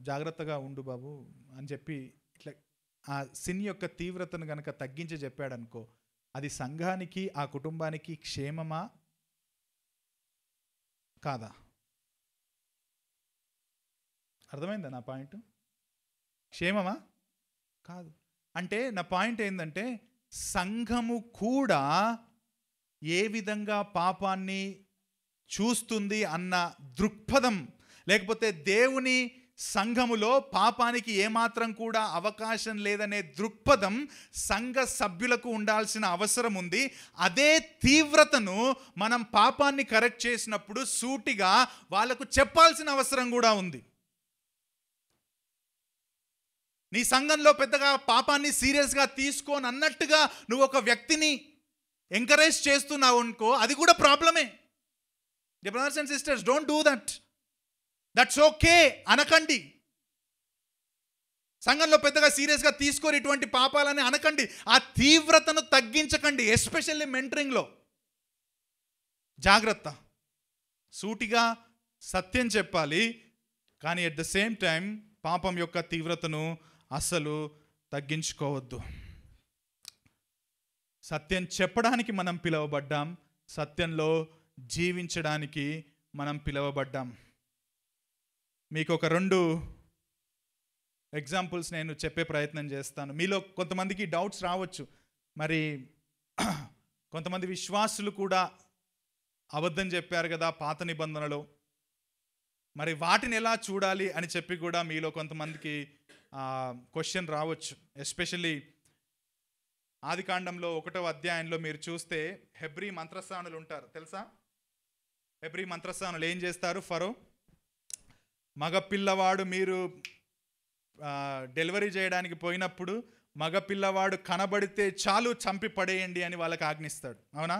జాగ్రత్తగా ఉండు బాబు అని చెప్పి ఇట్లా ఆ సిన్ యొక్క తీవ్రతను కనుక తగ్గించి చెప్పాడు అనుకో, అది సంఘానికి ఆ కుటుంబానికి క్షేమమా కాదా? అర్థమైందా నా పాయింట్? క్షేమమా కాదు. అంటే నా పాయింట్ ఏంటంటే, సంఘము కూడా ఏ విధంగా పాపాన్ని చూస్తుంది అన్న దృక్పథం, లేకపోతే దేవుని సంఘములో పాపానికి ఏమాత్రం కూడా అవకాశం లేదనే దృక్పథం సంఘ సభ్యులకు ఉండాల్సిన అవసరం ఉంది. అదే తీవ్రతను మనం పాపాన్ని కరెక్ట్ చేసినప్పుడు సూటిగా వాళ్ళకు చెప్పాల్సిన అవసరం కూడా ఉంది. నీ సంఘంలో పెద్దగా పాపాన్ని సీరియస్గా తీసుకోని అన్నట్టుగా నువ్వు ఒక వ్యక్తిని ఎంకరేజ్ చేస్తున్నావు అనుకో, అది కూడా ప్రాబ్లమే. Brothers and sisters, don't do that. That's okay అనకండి. సంఘంలో పెద్దగా సీరియస్గా తీసుకొని ఇటువంటి పాపాలని అనకండి. ఆ తీవ్రతను తగ్గించకండి. ఎస్పెషల్లీ మెంటరింగ్లో జాగ్రత్త. సూటిగా సత్యం చెప్పాలి, కానీ ఎట్ ద సేమ్ టైం పాపం యొక్క తీవ్రతను అస్సలు తగ్గించుకోవద్దు. సత్యం చెప్పడానికి మనం పిలువబడ్డాం, సత్యంలో జీవించడానికి మనం పిలువబడ్డాం. మీకు ఒక 2 ఎగ్జాంపుల్స్ నేను చెప్పే ప్రయత్నం చేస్తాను. మీలో కొంతమందికి డౌట్స్ రావచ్చు, మరి కొంతమంది విశ్వాసులు కూడా అబద్ధం చెప్పారు కదా పాత నిబంధనలో, మరి వాటిని ఎలా చూడాలి అని చెప్పి కూడా మీలో కొంతమందికి క్వశ్చన్ రావచ్చు. ఎస్పెషల్లీ ఆదికాండంలో 1వ అధ్యాయంలో మీరు చూస్తే హెబ్రీ మంత్రస్థానులు ఉంటారు, తెలుసా? హెబ్రీ మంత్రస్థానులు ఏం చేస్తారు? ఫరో, మగపిల్లవాడు మీరు డెలివరీ చేయడానికి పోయినప్పుడు మగపిల్లవాడు కనబడితే చాలు చంపి పడేయండి అని వాళ్ళకి ఆజ్ఞిస్తాడు, అవునా?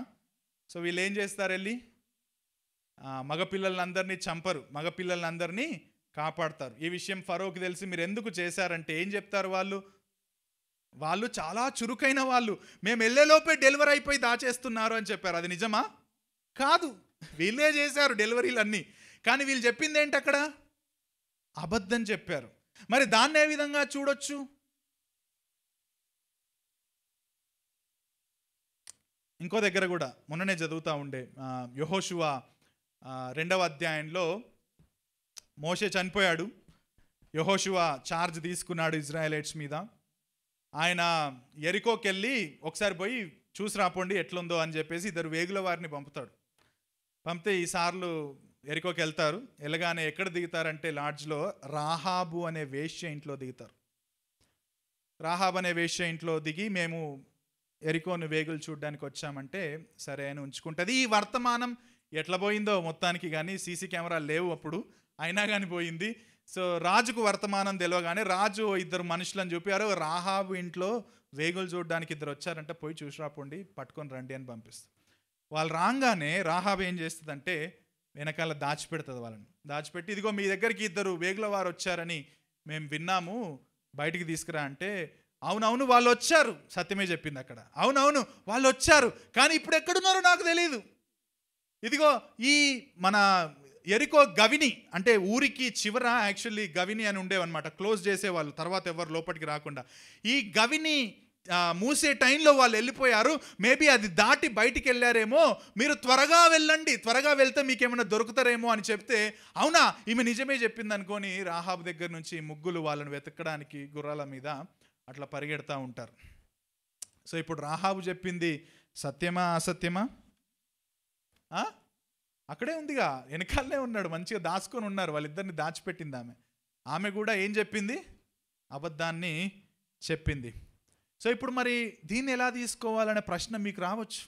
సో వీళ్ళు ఏం చేస్తారు? వెళ్ళి మగపిల్లలందరినీ చంపరు, మగపిల్లలందరినీ కాపాడతారు. ఈ విషయం ఫరోకి తెలిసి మీరు ఎందుకు చేశారంటే ఏం చెప్తారు? వాళ్ళు చాలా చురుకైన వాళ్ళు, మేము వెళ్ళేలోపే డెలివరీ అయిపోయి దాచేస్తున్నారు అని చెప్పారు. అది నిజమా? కాదు, వీళ్ళే చేశారు డెలివరీలన్నీ. కానీ వీళ్ళు చెప్పింది ఏంటి? అక్కడ అబద్ధం చెప్పారు. మరి దాన్ని ఏ విధంగా చూడొచ్చు? ఇంకో దగ్గర కూడా మొన్ననే చదువుతూ ఉండే యెహోషువ 2వ అధ్యాయంలో మోషే చనిపోయాడు, యెహోషువ చార్జ్ తీసుకున్నాడు ఇజ్రాయెలైట్స్ మీద. ఆయన ఎరికోకి వెళ్ళి ఒకసారి పోయి చూసి రాపోండి ఎట్లుందో అని చెప్పేసి 2 వేగుల వారిని పంపుతాడు. పంపితే ఈసార్లు ఎరికోకి వెళ్తారు. వెళ్ళగానే ఎక్కడ దిగుతారంటే లాడ్జ్లో రాహాబు అనే వేశ్య ఇంట్లో దిగుతారు. రాహాబు అనే వేశ్య ఇంట్లో దిగి మేము ఎరికోను వేగులు చూడడానికి వచ్చామంటే సరే అని ఉంచుకుంటుంది. ఈ వర్తమానం ఎట్లా పోయిందో మొత్తానికి, కానీ సీసీ కెమెరాలు లేవు అప్పుడు, అయినా కానీ పోయింది. సో రాజుకు వర్తమానం తెలియగానే రాజు ఇద్దరు మనుషులను చూపారు, రాహాబు ఇంట్లో వేగులు చూడడానికి ఇద్దరు వచ్చారంటే పోయి చూసి రాపోండి, పట్టుకొని రండి అని పంపిస్తారు. వాళ్ళు రాగానే రాహాబు ఏం చేస్తుందంటే వెనకాల దాచిపెడుతుంది వాళ్ళని. దాచిపెట్టి ఇదిగో మీ దగ్గరికి ఇద్దరు వేగుల వారు వచ్చారని మేము విన్నాము, బయటికి తీసుకురా అంటే అవునవును వాళ్ళు వచ్చారు, సత్యమే చెప్పింది అక్కడ, అవునవును వాళ్ళు వచ్చారు, కానీ ఇప్పుడు ఎక్కడున్నారో నాకు తెలియదు. ఇదిగో ఈ మన ఎరికో గవిని అంటే ఊరికి చివర యాక్చువల్లీ గవిని అని ఉండేవన్నమాట, క్లోజ్ చేసేవాళ్ళు తర్వాత ఎవరు లోపలికి రాకుండా. ఈ గవిని మూసే టైంలో వాళ్ళు వెళ్ళిపోయారు, మేబీ అది దాటి బయటికి వెళ్ళారేమో, మీరు త్వరగా వెళ్ళండి, త్వరగా వెళ్తే మీకు ఏమైనా దొరుకుతారేమో అని చెప్తే అవునా ఈమె నిజమే చెప్పింది అనుకొని రాహాబు దగ్గర నుంచి ముగ్గులు వాళ్ళని వెతకడానికి గుర్రాల మీద అట్లా పరిగెడతా ఉంటారు. సో ఇప్పుడు రాహాబు చెప్పింది సత్యమా అసత్యమా? అక్కడే ఉందిగా, వెనకాలనే ఉన్నాడు, మంచిగా దాచుకొని ఉన్నారు, వాళ్ళిద్దరిని దాచిపెట్టింది ఆమె. ఆమె కూడా ఏం చెప్పింది? అబద్ధాన్ని చెప్పింది. సో ఇప్పుడు మరి దీన్ని ఎలా తీసుకోవాలనే ప్రశ్న మీకు రావచ్చు.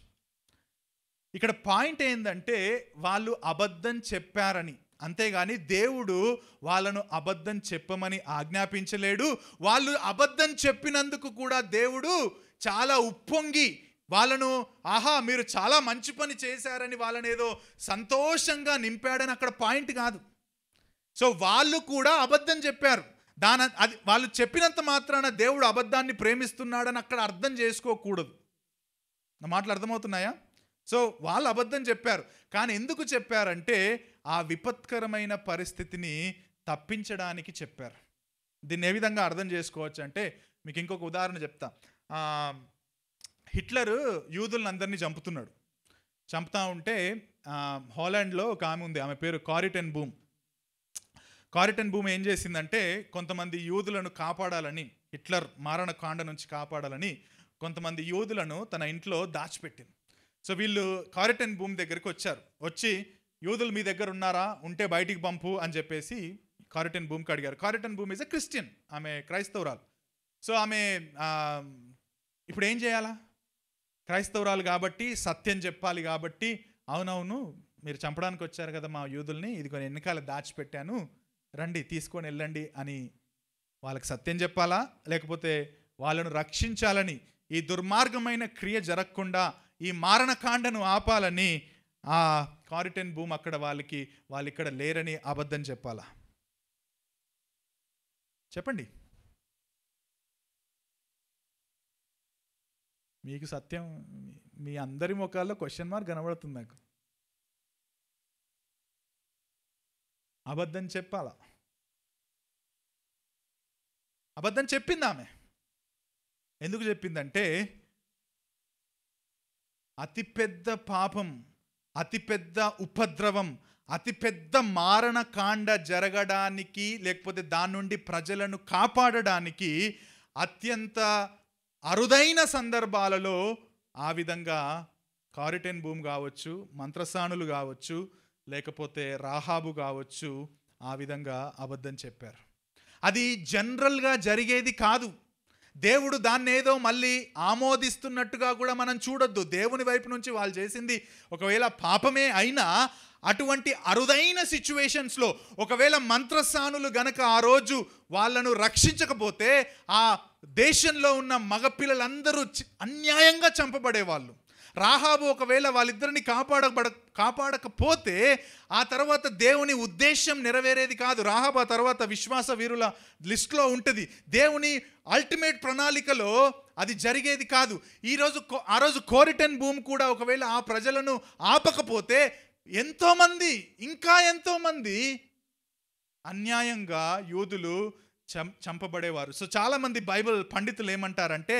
ఇక్కడ పాయింట్ ఏంటంటే వాళ్ళు అబద్ధం చెప్పారని, అంతేగాని దేవుడు వాళ్ళను అబద్ధం చెప్పమని ఆజ్ఞాపించలేడు. వాళ్ళు అబద్ధం చెప్పినందుకు కూడా దేవుడు చాలా ఉప్పొంగి వాళ్ళను ఆహా మీరు చాలా మంచి పని చేశారని వాళ్ళని ఏదో సంతోషంగా నింపాడని అక్కడ పాయింట్ కాదు. సో వాళ్ళు కూడా అబద్ధం చెప్పారు, అది వాళ్ళు చెప్పినంత మాత్రాన దేవుడు అబద్ధాన్ని ప్రేమిస్తున్నాడని అక్కడ అర్థం చేసుకోకూడదు. నా మాటలు అర్థమవుతున్నాయా? సో వాళ్ళు అబద్ధం చెప్పారు, కానీ ఎందుకు చెప్పారంటే ఆ విపత్కరమైన పరిస్థితిని తప్పించడానికి చెప్పారు. దీన్ని ఏ విధంగా అర్థం చేసుకోవచ్చు అంటే మీకు ఇంకొక ఉదాహరణ చెప్తా. హిట్లర్ యూదులను అందరినీ చంపుతూ ఉంటే హాలాండ్లో ఒక ఆమె ఉంది, ఆమె పేరు కారిటెన్ బూమ్. కారిటెన్ బూమ్ ఏం చేసిందంటే కొంతమంది యూదులను కాపాడాలని, హిట్లర్ మారణకాండ నుంచి కాపాడాలని కొంతమంది యూదులను తన ఇంట్లో దాచిపెట్టింది. సో వీళ్ళు కారిటెన్ బూమ్ దగ్గరికి వచ్చి యూదులు మీ దగ్గర ఉన్నారా, ఉంటే బయటికి పంపు అని చెప్పేసి కారిటెన్ బూమ్కి అడిగారు. కారిటెన్ బూమ్ ఈజ్ ఎ క్రిస్టియన్, ఆమె క్రైస్తవురాలు. సో ఆమె ఇప్పుడు ఏం చేయాలా? క్రైస్తవురాలు కాబట్టి సత్యం చెప్పాలి కాబట్టి అవునవును మీరు చంపడానికి వచ్చారు కదా మా యూదుల్ని, ఇదిగో వెనకాల దాచిపెట్టాను, రండి తీసుకొని వెళ్ళండి అని వాళ్ళకి సత్యం చెప్పాలా, లేకపోతే వాళ్ళను రక్షించాలని, ఈ దుర్మార్గమైన క్రియ జరగకుండా ఈ మారణకాండను ఆపాలని ఆ కారిటెన్ బూమ్ అక్కడ వాళ్ళు ఇక్కడ లేరని అబద్ధం చెప్పాలా? చెప్పండి. మీకు సత్యం, మీ అందరి ముఖాల్లో క్వశ్చన్ మార్క్ కనబడుతుంది నాకు. అబద్ధం చెప్పాలా? అబద్ధం చెప్పింది ఆమె. ఎందుకు చెప్పిందంటే అతిపెద్ద పాపం, అతిపెద్ద ఉపద్రవం, అతిపెద్ద మారణకాండ జరగడానికి లేకపోతే దాని నుండి ప్రజలను కాపాడడానికి అత్యంత అరుదైన సందర్భాలలో ఆ విధంగా కారిటెన్ బూమ్ కావచ్చు, మంత్రసానులు కావచ్చు, లేకపోతే రాహాబు కావచ్చు, ఆ విధంగా అబద్ధం చెప్పారు. అది జనరల్గా జరిగేది కాదు. దేవుడు దాన్ని ఏదో మళ్ళీ ఆమోదిస్తున్నట్టుగా కూడా మనం చూడొద్దు. దేవుని వైపు నుంచి వాళ్ళు చేసింది ఒకవేళ పాపమే అయినా అటువంటి అరుదైన సిచ్యువేషన్స్లో ఒకవేళ మంత్రసానులు గనక ఆ రోజు వాళ్ళను రక్షించకపోతే ఆ దేశంలో ఉన్న మగపిల్లలందరూ అన్యాయంగా చంపబడేవాళ్ళు. రాహాబు ఒకవేళ వాళ్ళిద్దరిని కాపాడకపోతే ఆ తర్వాత దేవుని ఉద్దేశం నెరవేరేది కాదు. రాహాబు ఆ తర్వాత విశ్వాస వీరుల లిస్టులో ఉంటుంది. దేవుని అల్టిమేట్ ప్రణాళికలో అది జరిగేది కాదు. ఆ రోజు కారిటెన్ బూమ్ కూడా ఒకవేళ ఆ ప్రజలను ఆపకపోతే ఎంతోమంది, ఇంకా ఎంతోమంది అన్యాయంగా యూదులు చంపబడేవారు. సో చాలామంది బైబిల్ పండితులు ఏమంటారంటే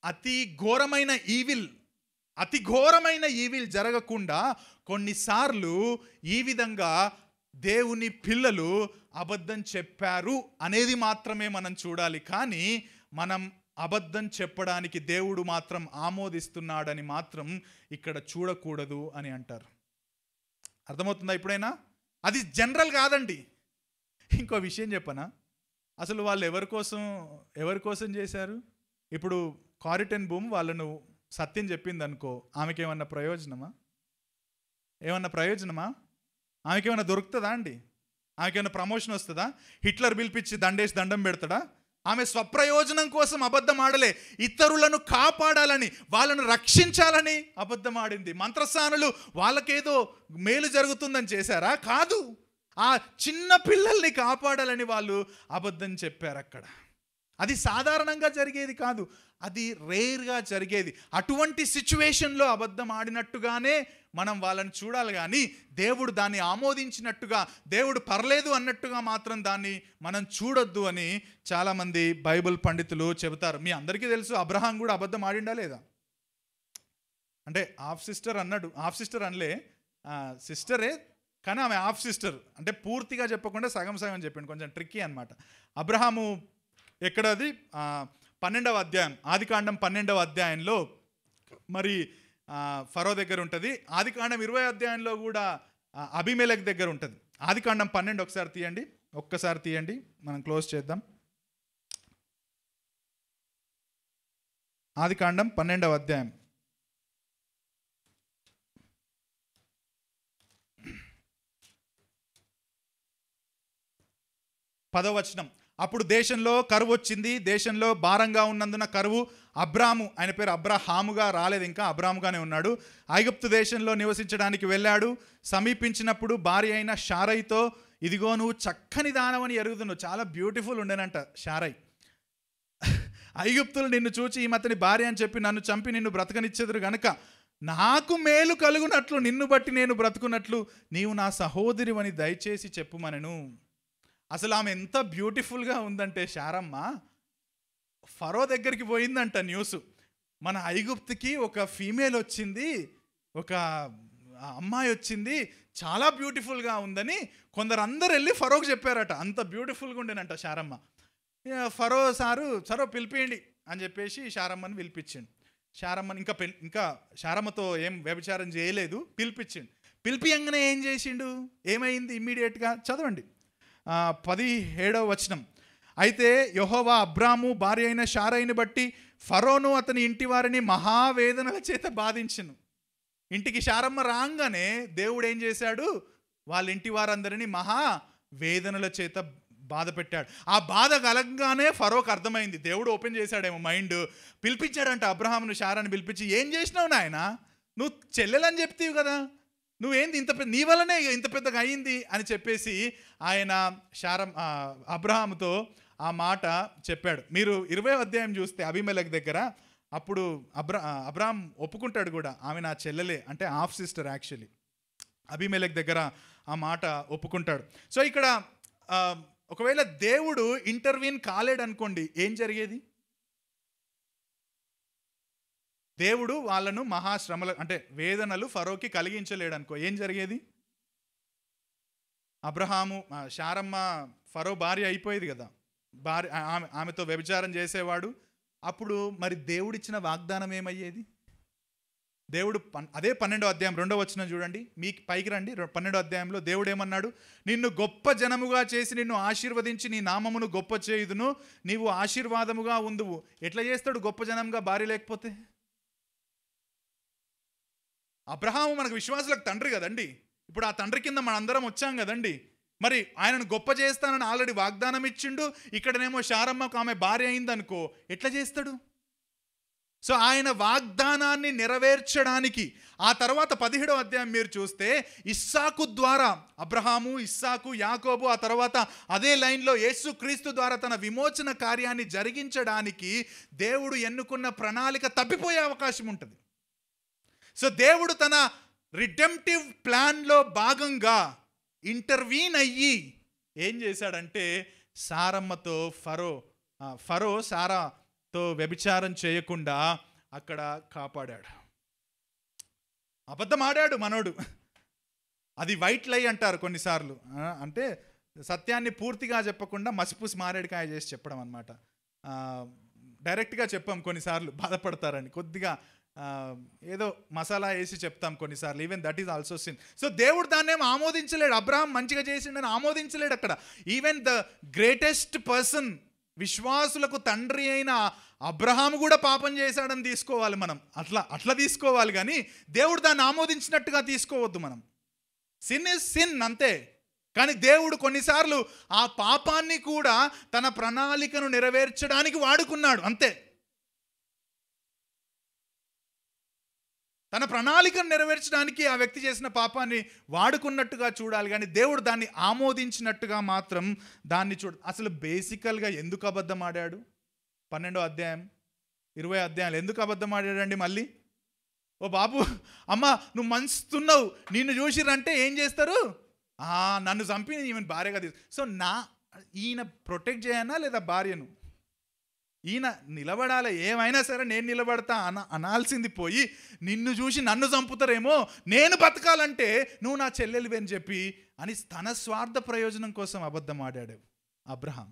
అతి ఘోరమైన ఈవిల్ జరగకుండా కొన్నిసార్లు ఈ విధంగా దేవుని పిల్లలు అబద్ధం చెప్పారు అనేది మాత్రమే మనం చూడాలి. కానీ మనం అబద్ధం చెప్పడానికి దేవుడు మాత్రం ఆమోదిస్తున్నాడని మాత్రం ఇక్కడ చూడకూడదు అని అంటారు. అర్థమవుతుందా ఇప్పుడైనా? అది జనరల్ కాదండి. ఇంకో విషయం చెప్పనా, అసలు వాళ్ళు ఎవరి కోసం చేశారు? ఇప్పుడు కారిటెన్ భూమి వాళ్ళను సత్యం చెప్పింది అనుకో, ఆమెకి ఏమన్నా ప్రయోజనమా? ఆమెకి ఏమన్నా దొరుకుతుందా అండి? ఆమెకి ఏమన్నా ప్రమోషన్ వస్తుందా? హిట్లర్ పిలిపించి దండేసి దండం పెడతాడా? ఆమె స్వప్రయోజనం కోసం అబద్ధం ఆడలే, ఇతరులను కాపాడాలని, వాళ్ళను రక్షించాలని అబద్ధం ఆడింది. మంత్రసానులు వాళ్ళకేదో మేలు జరుగుతుందని చేశారా? కాదు, ఆ చిన్న పిల్లల్ని కాపాడాలని వాళ్ళు అబద్ధం చెప్పారు అక్కడ. అది సాధారణంగా జరిగేది కాదు, అది రేర్గా జరిగేది. అటువంటి సిచ్యువేషన్లో అబద్ధం ఆడినట్టుగానే మనం వాళ్ళని చూడాలి, కానీ దేవుడు దాన్ని ఆమోదించినట్టుగా, దేవుడు పర్లేదు అన్నట్టుగా మాత్రం దాన్ని మనం చూడొద్దు అని చాలామంది బైబిల్ పండితులు చెబుతారు. మీ అందరికీ తెలుసు అబ్రహాం కూడా అబద్ధం ఆడిండా లేదా? అంటే హాఫ్ సిస్టర్ అన్నాడు, హాఫ్ సిస్టర్ అనలే, సిస్టరే కానీ ఆమె హాఫ్ సిస్టర్, అంటే పూర్తిగా చెప్పకుండా సగం సగం అని చెప్పిండు, కొంచెం ట్రిక్కీ అనమాట. అబ్రహాము ఎక్కడది 12వ అధ్యాయం, ఆదికాండం 12వ అధ్యాయంలో మరి ఫరో దగ్గర ఉంటుంది. ఆదికాండం 20వ అధ్యాయంలో కూడా అబీమెలెకు దగ్గర ఉంటుంది. ఆదికాండం 12 ఒక్కసారి తీయండి, మనం క్లోజ్ చేద్దాం. ఆదికాండం 12వ అధ్యాయం 10వ వచనం. అప్పుడు దేశంలో కరువు వచ్చింది, దేశంలో భారంగా ఉన్నందున కరువు అబ్రాము, ఆయన పేరు అబ్రహాముగా రాలేదు, ఇంకా అబ్రాముగానే ఉన్నాడు, ఐగుప్తు దేశంలో నివసించడానికి వెళ్ళాడు. సమీపించినప్పుడు భార్య అయిన షారైతో, ఇదిగో నువ్వు చక్కని దానవని ఎరుగుతున్నావు. చాలా బ్యూటిఫుల్ ఉండేనంట షారై. ఐగుప్తులు నిన్ను చూచి ఈమెతని భార్య అని చెప్పి నన్ను చంపి నిన్ను బ్రతకనిచ్చేదురు గనక నాకు మేలు కలుగునట్లు, నిన్ను బట్టి నేను బ్రతుకున్నట్లు నీవు నా సహోదరివని దయచేసి చెప్పుమనెను. అసలు ఆమె ఎంత బ్యూటిఫుల్గా ఉందంటే శారమ్మ, ఫరో దగ్గరికి పోయిందంట న్యూస్, మన ఐగుప్తుకి ఒక ఫీమేల్ వచ్చింది, ఒక అమ్మాయి వచ్చింది, చాలా బ్యూటిఫుల్గా ఉందని కొందరు అందరు వెళ్ళి ఫరోకి చెప్పారట. అంత బ్యూటిఫుల్గా ఉండేనంట శారమ్మ. ఫరో సరో పిలిపియండి అని చెప్పేసి శారమ్మని పిలిపించిండు. శారమ్మని ఇంకా శారమ్మతో ఏం వ్యభిచారం చేయలేదు, పిలిపించిండు. పిలిపియంగానే ఏం చేసిండు, ఏమైంది ఇమ్మీడియట్గా చదవండి 17వ వచనం. అయితే యెహోవా అబ్రాము భార్య అయిన షారైని బట్టి ఫరోను అతని ఇంటి వారిని మహావేదనల చేత బాధించెను. ఇంటికి శారమ్మ రాగానే దేవుడు ఏం చేశాడు, వాళ్ళ ఇంటి వారందరినీ మహావేదనల చేత బాధ పెట్టాడు. ఆ బాధ కలగగానే ఫరోకి అర్థమైంది, దేవుడు ఓపెన్ చేశాడేమో మైండ్, పిలిపించాడంట అబ్రహామును, షారాని పిలిపించి, ఏం చేసినావు నాయన, నువ్వు చెల్లెలని చెప్తీవి కదా, నువ్వేంది ఇంత పెద్ద, నీ వల్లనే ఇంత పెద్దగా అయింది అని చెప్పేసి ఆయన అబ్రహాముతో ఆ మాట చెప్పాడు. మీరు 20వ అధ్యాయం చూస్తే అబీమెలెకు దగ్గర, అప్పుడు అబ్రహాం ఒప్పుకుంటాడు కూడా, ఆమె నా చెల్లెలే, అంటే హాఫ్ సిస్టర్ యాక్చువల్లీ. అబీమెలెకు దగ్గర ఆ మాట ఒప్పుకుంటాడు. సో ఇక్కడ ఒకవేళ దేవుడు ఇంటర్వ్యూన్ కాలేడు అనుకోండి, ఏం జరిగేది? దేవుడు వాళ్ళను మహాశ్రమల అంటే వేదనలు ఫరోకి కలిగించలేడు అనుకో, ఏం జరిగేది? అబ్రహాము శారమ్మ ఫరో భార్య అయిపోయేది కదా, ఆమెతో వ్యభిచారం చేసేవాడు. అప్పుడు మరి దేవుడిచ్చిన వాగ్దానం ఏమయ్యేది? దేవుడు అదే 12వ అధ్యాయం 2వ వచనం చూడండి, మీకు పైకి రండి. 12వ అధ్యాయంలో దేవుడు ఏమన్నాడు, నిన్ను గొప్ప జనముగా చేసి నిన్ను ఆశీర్వదించి నీ నామమును గొప్ప చేయుదును, నీవు ఆశీర్వాదముగా ఉందువు. ఎట్లా చేస్తాడు గొప్ప జనంగా భార్య లేకపోతే? అబ్రహాము మనకు విశ్వాసులకు తండ్రి కదండి, ఇప్పుడు ఆ తండ్రి కింద మనందరం వచ్చాం కదండి, మరి ఆయనను గొప్ప చేస్తానని ఆల్రెడీ వాగ్దానం ఇచ్చిండు. ఇక్కడనేమో శారమ్మకు ఆమె భార్య అయిందనుకో, ఎట్లా చేస్తాడు? సో ఆయన వాగ్దానాన్ని నెరవేర్చడానికి ఆ తర్వాత 17వ అధ్యాయం మీరు చూస్తే ఇస్సాకు ద్వారా, అబ్రహాము, ఇస్సాకు, యాకోబు, ఆ తర్వాత అదే లైన్లో యేసుక్రీస్తు ద్వారా తన విమోచన కార్యాన్ని జరిగించడానికి దేవుడు ఎన్నుకున్న ప్రణాళిక తప్పిపోయే అవకాశం ఉంటుంది. సో దేవుడు తన రిడెంప్టివ్ ప్లాన్లో భాగంగా ఇంటర్వీన్ అయ్యి ఏం చేశాడంటే సారమ్మతో ఫరో సారాతో వ్యభిచారం చేయకుండా అక్కడ కాపాడాడు. అబద్ధం ఆడాడు మనోడు, అది వైట్ లై అంటారు కొన్నిసార్లు, అంటే సత్యాన్ని పూర్తిగా చెప్పకుండా మసిపూసి మారేడుకాయ చేసి చెప్పడం అనమాట. డైరెక్ట్గా చెప్పాం కొన్నిసార్లు, బాధపడతారని కొద్దిగా ఏదో మసాలా వేసి చెప్తాం కొన్నిసార్లు, even that is also sin. So దేవుడు దాన్ని ఏమో ఆమోదించలేడు, అబ్రహాం మంచిగా చేసిండని ఆమోదించలేడు అక్కడ. ఈవెన్ ద గ్రేటెస్ట్ పర్సన్ విశ్వాసులకు తండ్రి అయిన అబ్రహాము కూడా పాపం చేశాడని తీసుకోవాలి మనం. అట్లా తీసుకోవాలి, కానీ దేవుడు దాన్ని ఆమోదించినట్టుగా తీసుకోవద్దు మనం. సిన్ ఇస్ సిన్ అంతే. కానీ దేవుడు కొన్నిసార్లు ఆ పాపాన్ని కూడా తన ప్రణాళికను నెరవేర్చడానికి వాడుకున్నాడు అంతే. తన ప్రణాళికను నెరవేర్చడానికి ఆ వ్యక్తి చేసిన పాపాన్ని వాడుకున్నట్టుగా చూడాలి, కానీ దేవుడు దాన్ని ఆమోదించినట్టుగా మాత్రం దాన్ని అసలు బేసికల్గా ఎందుకు అబద్ధం ఆడాడు? 12వ అధ్యాయం 20 అధ్యాయాలు ఎందుకు అబద్ధం ఆడాడండి? మళ్ళీ ఓ బాబు, అమ్మ నువ్వు మంచుతున్నావు, నిన్ను చూసిరంటే ఏం చేస్తారు? నన్ను చంపి ఈమెను భార్యగా సో ఈయన ప్రొటెక్ట్ చేయనా లేదా భార్యను? ఈయన నిలబడాలి, ఏమైనా సరే నేను నిలబడతా అనాల్సింది పోయి నిన్ను చూసి నన్ను చంపుతారేమో, నేను బతకాలంటే నువ్వు నా చెల్లెలివి అని చెప్పి అని తన స్వార్థ ప్రయోజనం కోసం అబద్ధం ఆడాడు అబ్రహాం.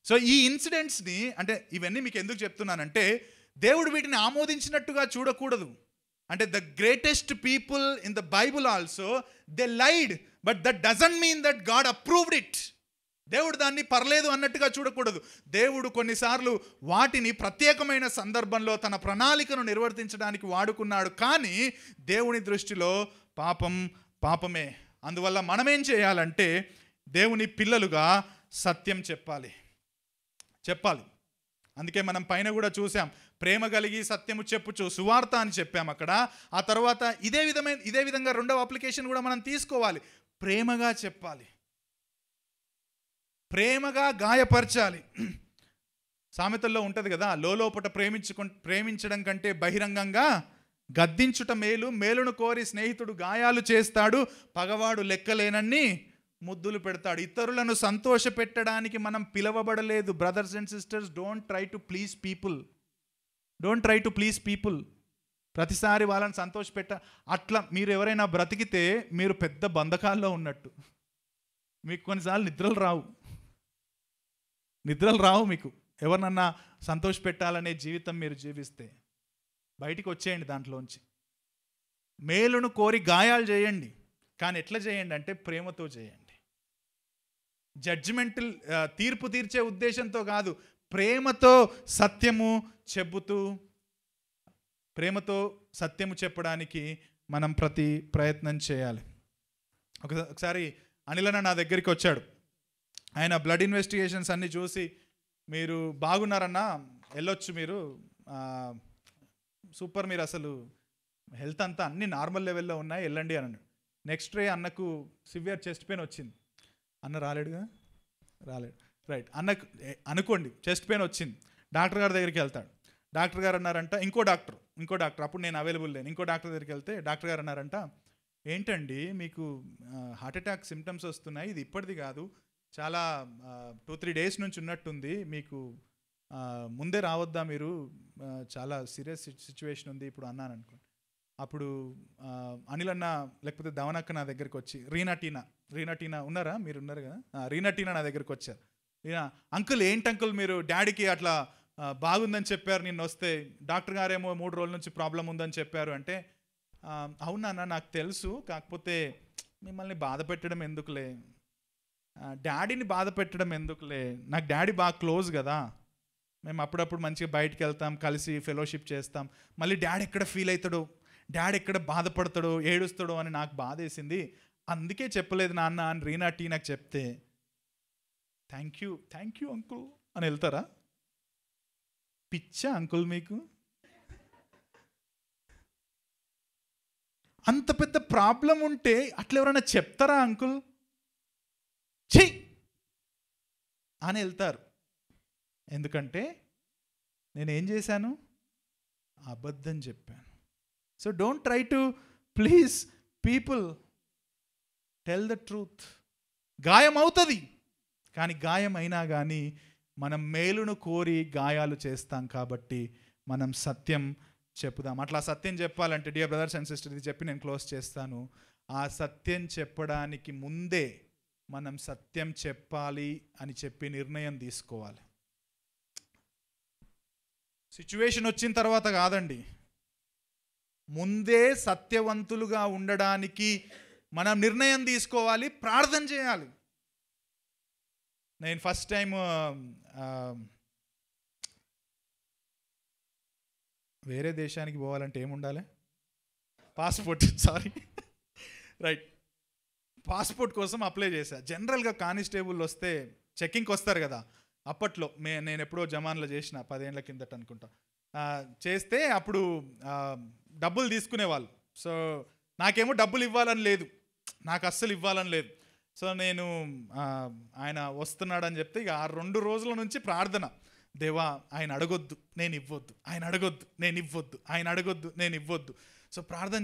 సో ఈ ఇన్సిడెంట్స్ని, అంటే ఇవన్నీ మీకు ఎందుకు చెప్తున్నానంటే దేవుడు వీటిని ఆమోదించినట్టుగా చూడకూడదు. అంటే the greatest people in the Bible also they lied, but that doesn't mean that God approved it. దేవుడు దాన్ని పర్లేదు అన్నట్టుగా చూడకూడదు. దేవుడు కొన్నిసార్లు వాటిని ప్రత్యేకమైన సందర్భంలో తన ప్రణాళికను నిర్వర్తించడానికి వాడుకున్నాడు, కానీ దేవుని దృష్టిలో పాపమే. అందువల్ల మనమేం చేయాలంటే దేవుని పిల్లలుగా సత్యం చెప్పాలి. అందుకే మనం పైన కూడా చూసాం, ప్రేమ కలిగి సత్యము చెప్పుచు సువార్త అని చెప్పాం అక్కడ. ఆ తర్వాత ఇదే విధంగా రెండవ అప్లికేషన్ కూడా మనం తీసుకోవాలి. ప్రేమగా చెప్పాలి, ప్రేమగా గాయపరచాలి. సామెతల్లో ఉంటుంది కదా, లోపట ప్రేమించడం కంటే బహిరంగంగా గద్దించుట మేలు, మేలును కోరి స్నేహితుడు గాయాలు చేస్తాడు, పగవాడు లెక్కలేనన్ని ముద్దులు పెడతాడు. ఇతరులను సంతోష పెట్టడానికి మనం పిలవబడలేదు. Brothers and sisters, don't try to please people. ప్రతిసారి వాళ్ళని అట్లా మీరు ఎవరైనా బ్రతికితే మీరు పెద్ద బంధకాల్లో ఉన్నట్టు. మీకు కొన్నిసార్లు నిద్రలు రావు మీకు. ఎవరినన్నా సంతోష పెట్టాలనే జీవితం మీరు జీవిస్తే బయటికి వచ్చేయండి దాంట్లోంచి. మేలును కోరి గాయాలు చేయండి, కానీ ఎట్లా చేయండి అంటే ప్రేమతో చేయండి. జడ్జిమెంటల్ తీర్పు తీర్చే ఉద్దేశంతో కాదు, ప్రేమతో సత్యము చెప్పడానికి మనం ప్రయత్నం చేయాలి. ఒకసారి అనిలన్న నా దగ్గరికి వచ్చాడు. ఆయన బ్లడ్ ఇన్వెస్టిగేషన్స్ అన్నీ చూసి, మీరు బాగున్నారన్నా, వెళ్ళొచ్చు మీరు, సూపర్, మీరు అసలు హెల్త్ అంతా అన్ని నార్మల్ లెవెల్లో ఉన్నాయి, వెళ్ళండి అన్నాడు. నెక్స్ట్ డే అన్నకు సివియర్ చెస్ట్ పెయిన్ వచ్చింది. అన్న రాలేడు, రైట్. అన్నకు అనుకోండి చెస్ట్ పెయిన్ వచ్చింది, డాక్టర్ గారి దగ్గరికి వెళ్తాడు. డాక్టర్ గారు అన్నారంట, ఇంకో డాక్టర్ అప్పుడు నేను అవైలబుల్ లేను, ఇంకో డాక్టర్ దగ్గరికి వెళ్తే డాక్టర్ గారు అన్నారంట, ఏంటండి మీకు హార్ట్ అటాక్ సిమ్టమ్స్ వస్తున్నాయి, ఇది ఇప్పటిది కాదు, చాలా 2-3 డేస్ నుంచి ఉన్నట్టుంది, మీకు ముందే రావద్దా మీరు, చాలా సీరియస్ సిచ్యువేషన్ ఉంది ఇప్పుడు అన్నాను అనుకోండి. అప్పుడు అనిల్ అన్న లేకపోతే ధవనక్క నా దగ్గరికి వచ్చి, రీనా ఉన్నారా, మీరు ఉన్నారు కదా, రీనా నా దగ్గరికి వచ్చారు. అంకుల్ ఏంటి అంకుల్ మీరు డాడీకి అట్లా బాగుందని చెప్పారు, నిన్న వస్తే డాక్టర్ గారేమో 3 రోజుల నుంచి ప్రాబ్లం ఉందని చెప్పారు అంటే, అవునా నాకు తెలుసు, కాకపోతే మిమ్మల్ని బాధ పెట్టడం ఎందుకులే, డాడీని బాధ పెట్టడం ఎందుకులే, నాకు డాడీ బాగా క్లోజ్ కదా, మేము అప్పుడప్పుడు మంచిగా బయటికి వెళ్తాం, కలిసి ఫెలోషిప్ చేస్తాం, మళ్ళీ డాడీ ఎక్కడ ఫీల్ అవుతాడో, డాడీ ఎక్కడ బాధపడతాడో ఏడుస్తాడో అని నాకు బాధ వేసింది, అందుకే చెప్పలేదు నాన్న అని రీనా నాకు చెప్తే, థ్యాంక్ యూ అంకుల్ అని వెళ్తారా? పిచ్చా అంకుల్ మీకు? అంత పెద్ద ప్రాబ్లం ఉంటే అట్లా ఎవరైనా చెప్తారా అంకుల్? చెయ్యి అని వెళ్తారు. ఎందుకంటే నేనేం చేశాను? అబద్ధం చెప్పాను. So don't try to please people, tell the truth. గాయం అవుతుంది, కానీ గాయం అయినా కానీ మనం మేలును కోరి గాయాలు చేస్తాం కాబట్టి మనం సత్యం చెప్పుదాం. అట్లా సత్యం చెప్పాలంటే డియర్ బ్రదర్స్ అండ్ సిస్టర్స్, ఇది చెప్పి నేను క్లోజ్ చేస్తాను. ఆ సత్యం చెప్పడానికి ముందే మనం సత్యం చెప్పాలి అని చెప్పి నిర్ణయం తీసుకోవాలి. సిచ్యువేషన్ వచ్చిన తర్వాత కాదండి, ముందే సత్యవంతులుగా ఉండడానికి మనం నిర్ణయం తీసుకోవాలి, ప్రార్థన చేయాలి. నేను ఫస్ట్ టైం వేరే దేశానికి పోవాలంటే ఏముండాలి? పాస్పోర్ట్. Sorry, right. పాస్పోర్ట్ కోసం అప్లై చేశా. జనరల్గా కానిస్టేబుల్ వస్తే చెక్కింగ్కి వస్తారు కదా, అప్పట్లో నేను ఎప్పుడో జమాన్లో చేసిన 10 ఏళ్ల కిందట అనుకుంటా. చేస్తే అప్పుడు డబ్బులు తీసుకునేవాళ్ళు. సో నాకేమో డబ్బులు ఇవ్వాలని లేదు, నాకు అస్సలు ఇవ్వాలని లేదు. సో నేను ఆయన వస్తున్నాడని చెప్తే ఇక ఆ 2 రోజుల నుంచి ప్రార్థన, దేవా ఆయన అడగొద్దు నేను ఇవ్వద్దు, ఆయన అడగొద్దు నేను ఇవ్వద్దు, ఆయన అడగొద్దు నేను ఇవ్వద్దు. సో ప్రార్థన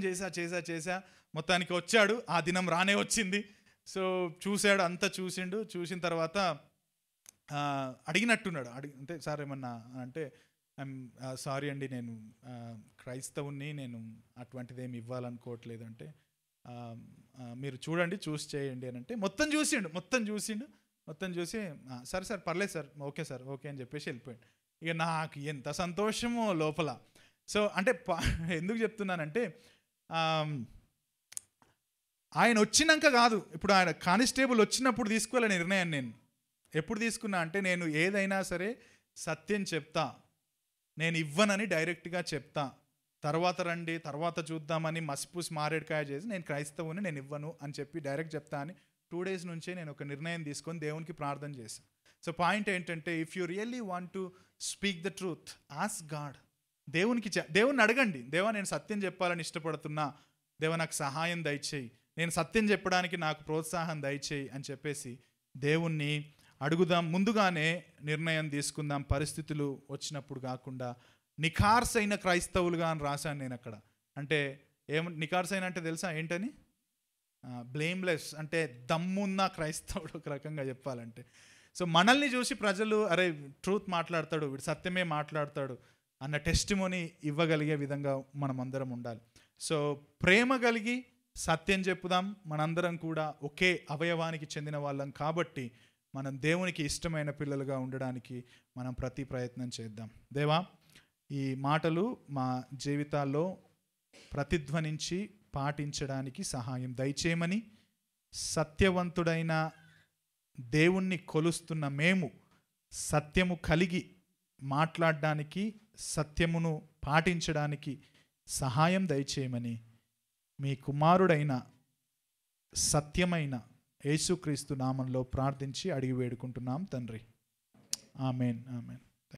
చేశా. మొత్తానికి వచ్చాడు. ఆ దినం రానే వచ్చింది. సో చూశాడు, అంతా చూసిన తర్వాత అడిగినట్టున్నాడు. అంటే సార్ ఏమన్నా అంటే, ఐఎమ్ సారీ అండి, నేను క్రైస్తవుని, నేను అటువంటిది ఏమి ఇవ్వాలనుకోవట్లేదు అంటే, మీరు చూడండి, చూసి చేయండి అని అంటే మొత్తం చూసి సరే సార్ పర్లేదు సార్, ఓకే సార్ ఓకే అని చెప్పేసి వెళ్ళిపోయాడు. ఇక నాకు ఎంత సంతోషమో లోపల. సో అంటే ఎందుకు చెప్తున్నానంటే, ఆయన వచ్చినాక కాదు, ఇప్పుడు ఆయన కానిస్టేబుల్ వచ్చినప్పుడు తీసుకోవాలి నిర్ణయం. నేను ఎప్పుడు తీసుకున్నా అంటే, నేను ఏదైనా సరే సత్యం చెప్తా, నేను ఇవ్వనని డైరెక్ట్గా చెప్తా. తర్వాత రండి, తర్వాత చూద్దామని మసిపూసి మారేడుకాయ చేసి నేను క్రైస్తవుని, నేను ఇవ్వను అని చెప్పి డైరెక్ట్ చెప్తా అని 2 days నుంచే నేను ఒక నిర్ణయం తీసుకొని దేవునికి ప్రార్థన చేశాను. సో పాయింట్ ఏంటంటే, if you really want to speak the truth, ask God. దేవుణ్ణి అడగండి, దేవా నేను సత్యం చెప్పాలని ఇష్టపడుతున్నా, దేవా నాకు సహాయం దయచేయి, నేను సత్యం చెప్పడానికి నాకు ప్రోత్సాహం దయచేయి అని చెప్పేసి దేవుణ్ణి అడుగుదాం. ముందుగానే నిర్ణయం తీసుకుందాం, పరిస్థితులు వచ్చినప్పుడు కాకుండా. నిఖార్సైన క్రైస్తవులుగా అని రాశాను నేను అక్కడ. అంటే నిఖార్సైన అంటే తెలుసా ఏంటని? బ్లేమ్లెస్ అంటే దమ్మున్న క్రైస్తవుడు, ఒక రకంగా చెప్పాలంటే. సో మనల్ని చూసి ప్రజలు అరే ట్రూత్ మాట్లాడతాడు, వీడు సత్యమే మాట్లాడతాడు అన్న టెస్టిమోనీ ఇవ్వగలిగే విధంగా మనం అందరం ఉండాలి. సో ప్రేమ కలిగి సత్యం చెప్పుదాం. మనందరం కూడా ఒకే అవయవానికి చెందిన వాళ్ళం కాబట్టి మనం దేవునికి ఇష్టమైన పిల్లలుగా ఉండడానికి మనం ప్రతి ప్రయత్నం చేద్దాం. దేవా, ఈ మాటలు మా జీవితాల్లో ప్రతిధ్వనించి పాటించడానికి సహాయం దయచేయమని, సత్యవంతుడైన దేవుణ్ణి కొలుస్తున్న మేము సత్యము కలిగి మాట్లాడడానికి, సత్యమును పాటించడానికి సహాయం దయచేయమని మీ కుమారుడైన సత్యమైన యేసుక్రీస్తు నామంలో ప్రార్థించి అడిగి వేడుకుంటున్నాం తండ్రి. ఆమెన్.